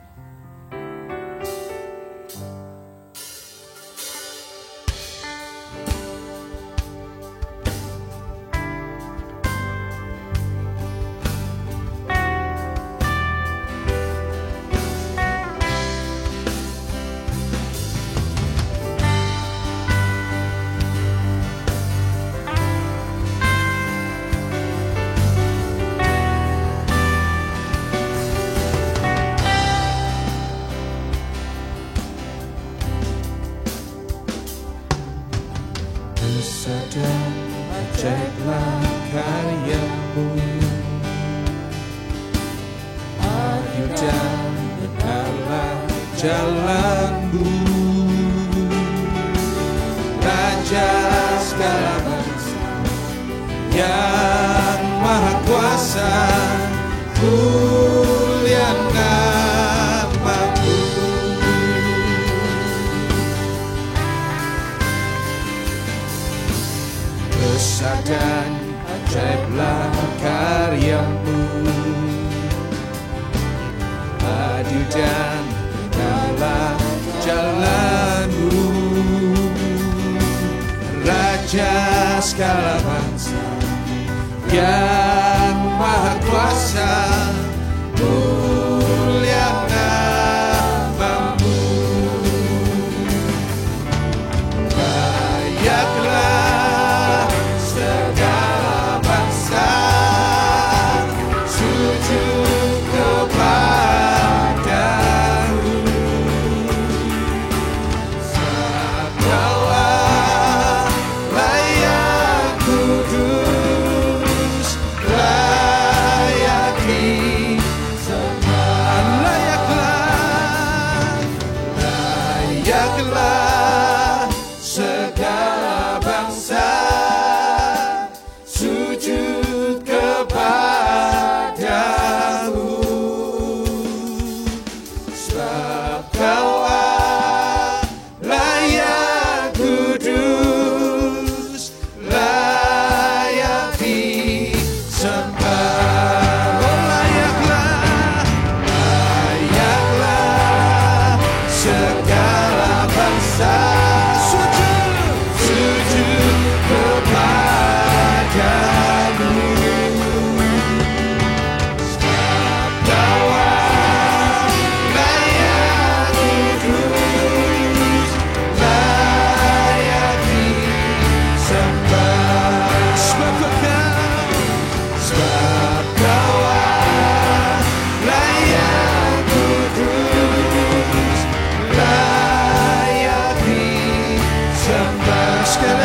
S7: Sekali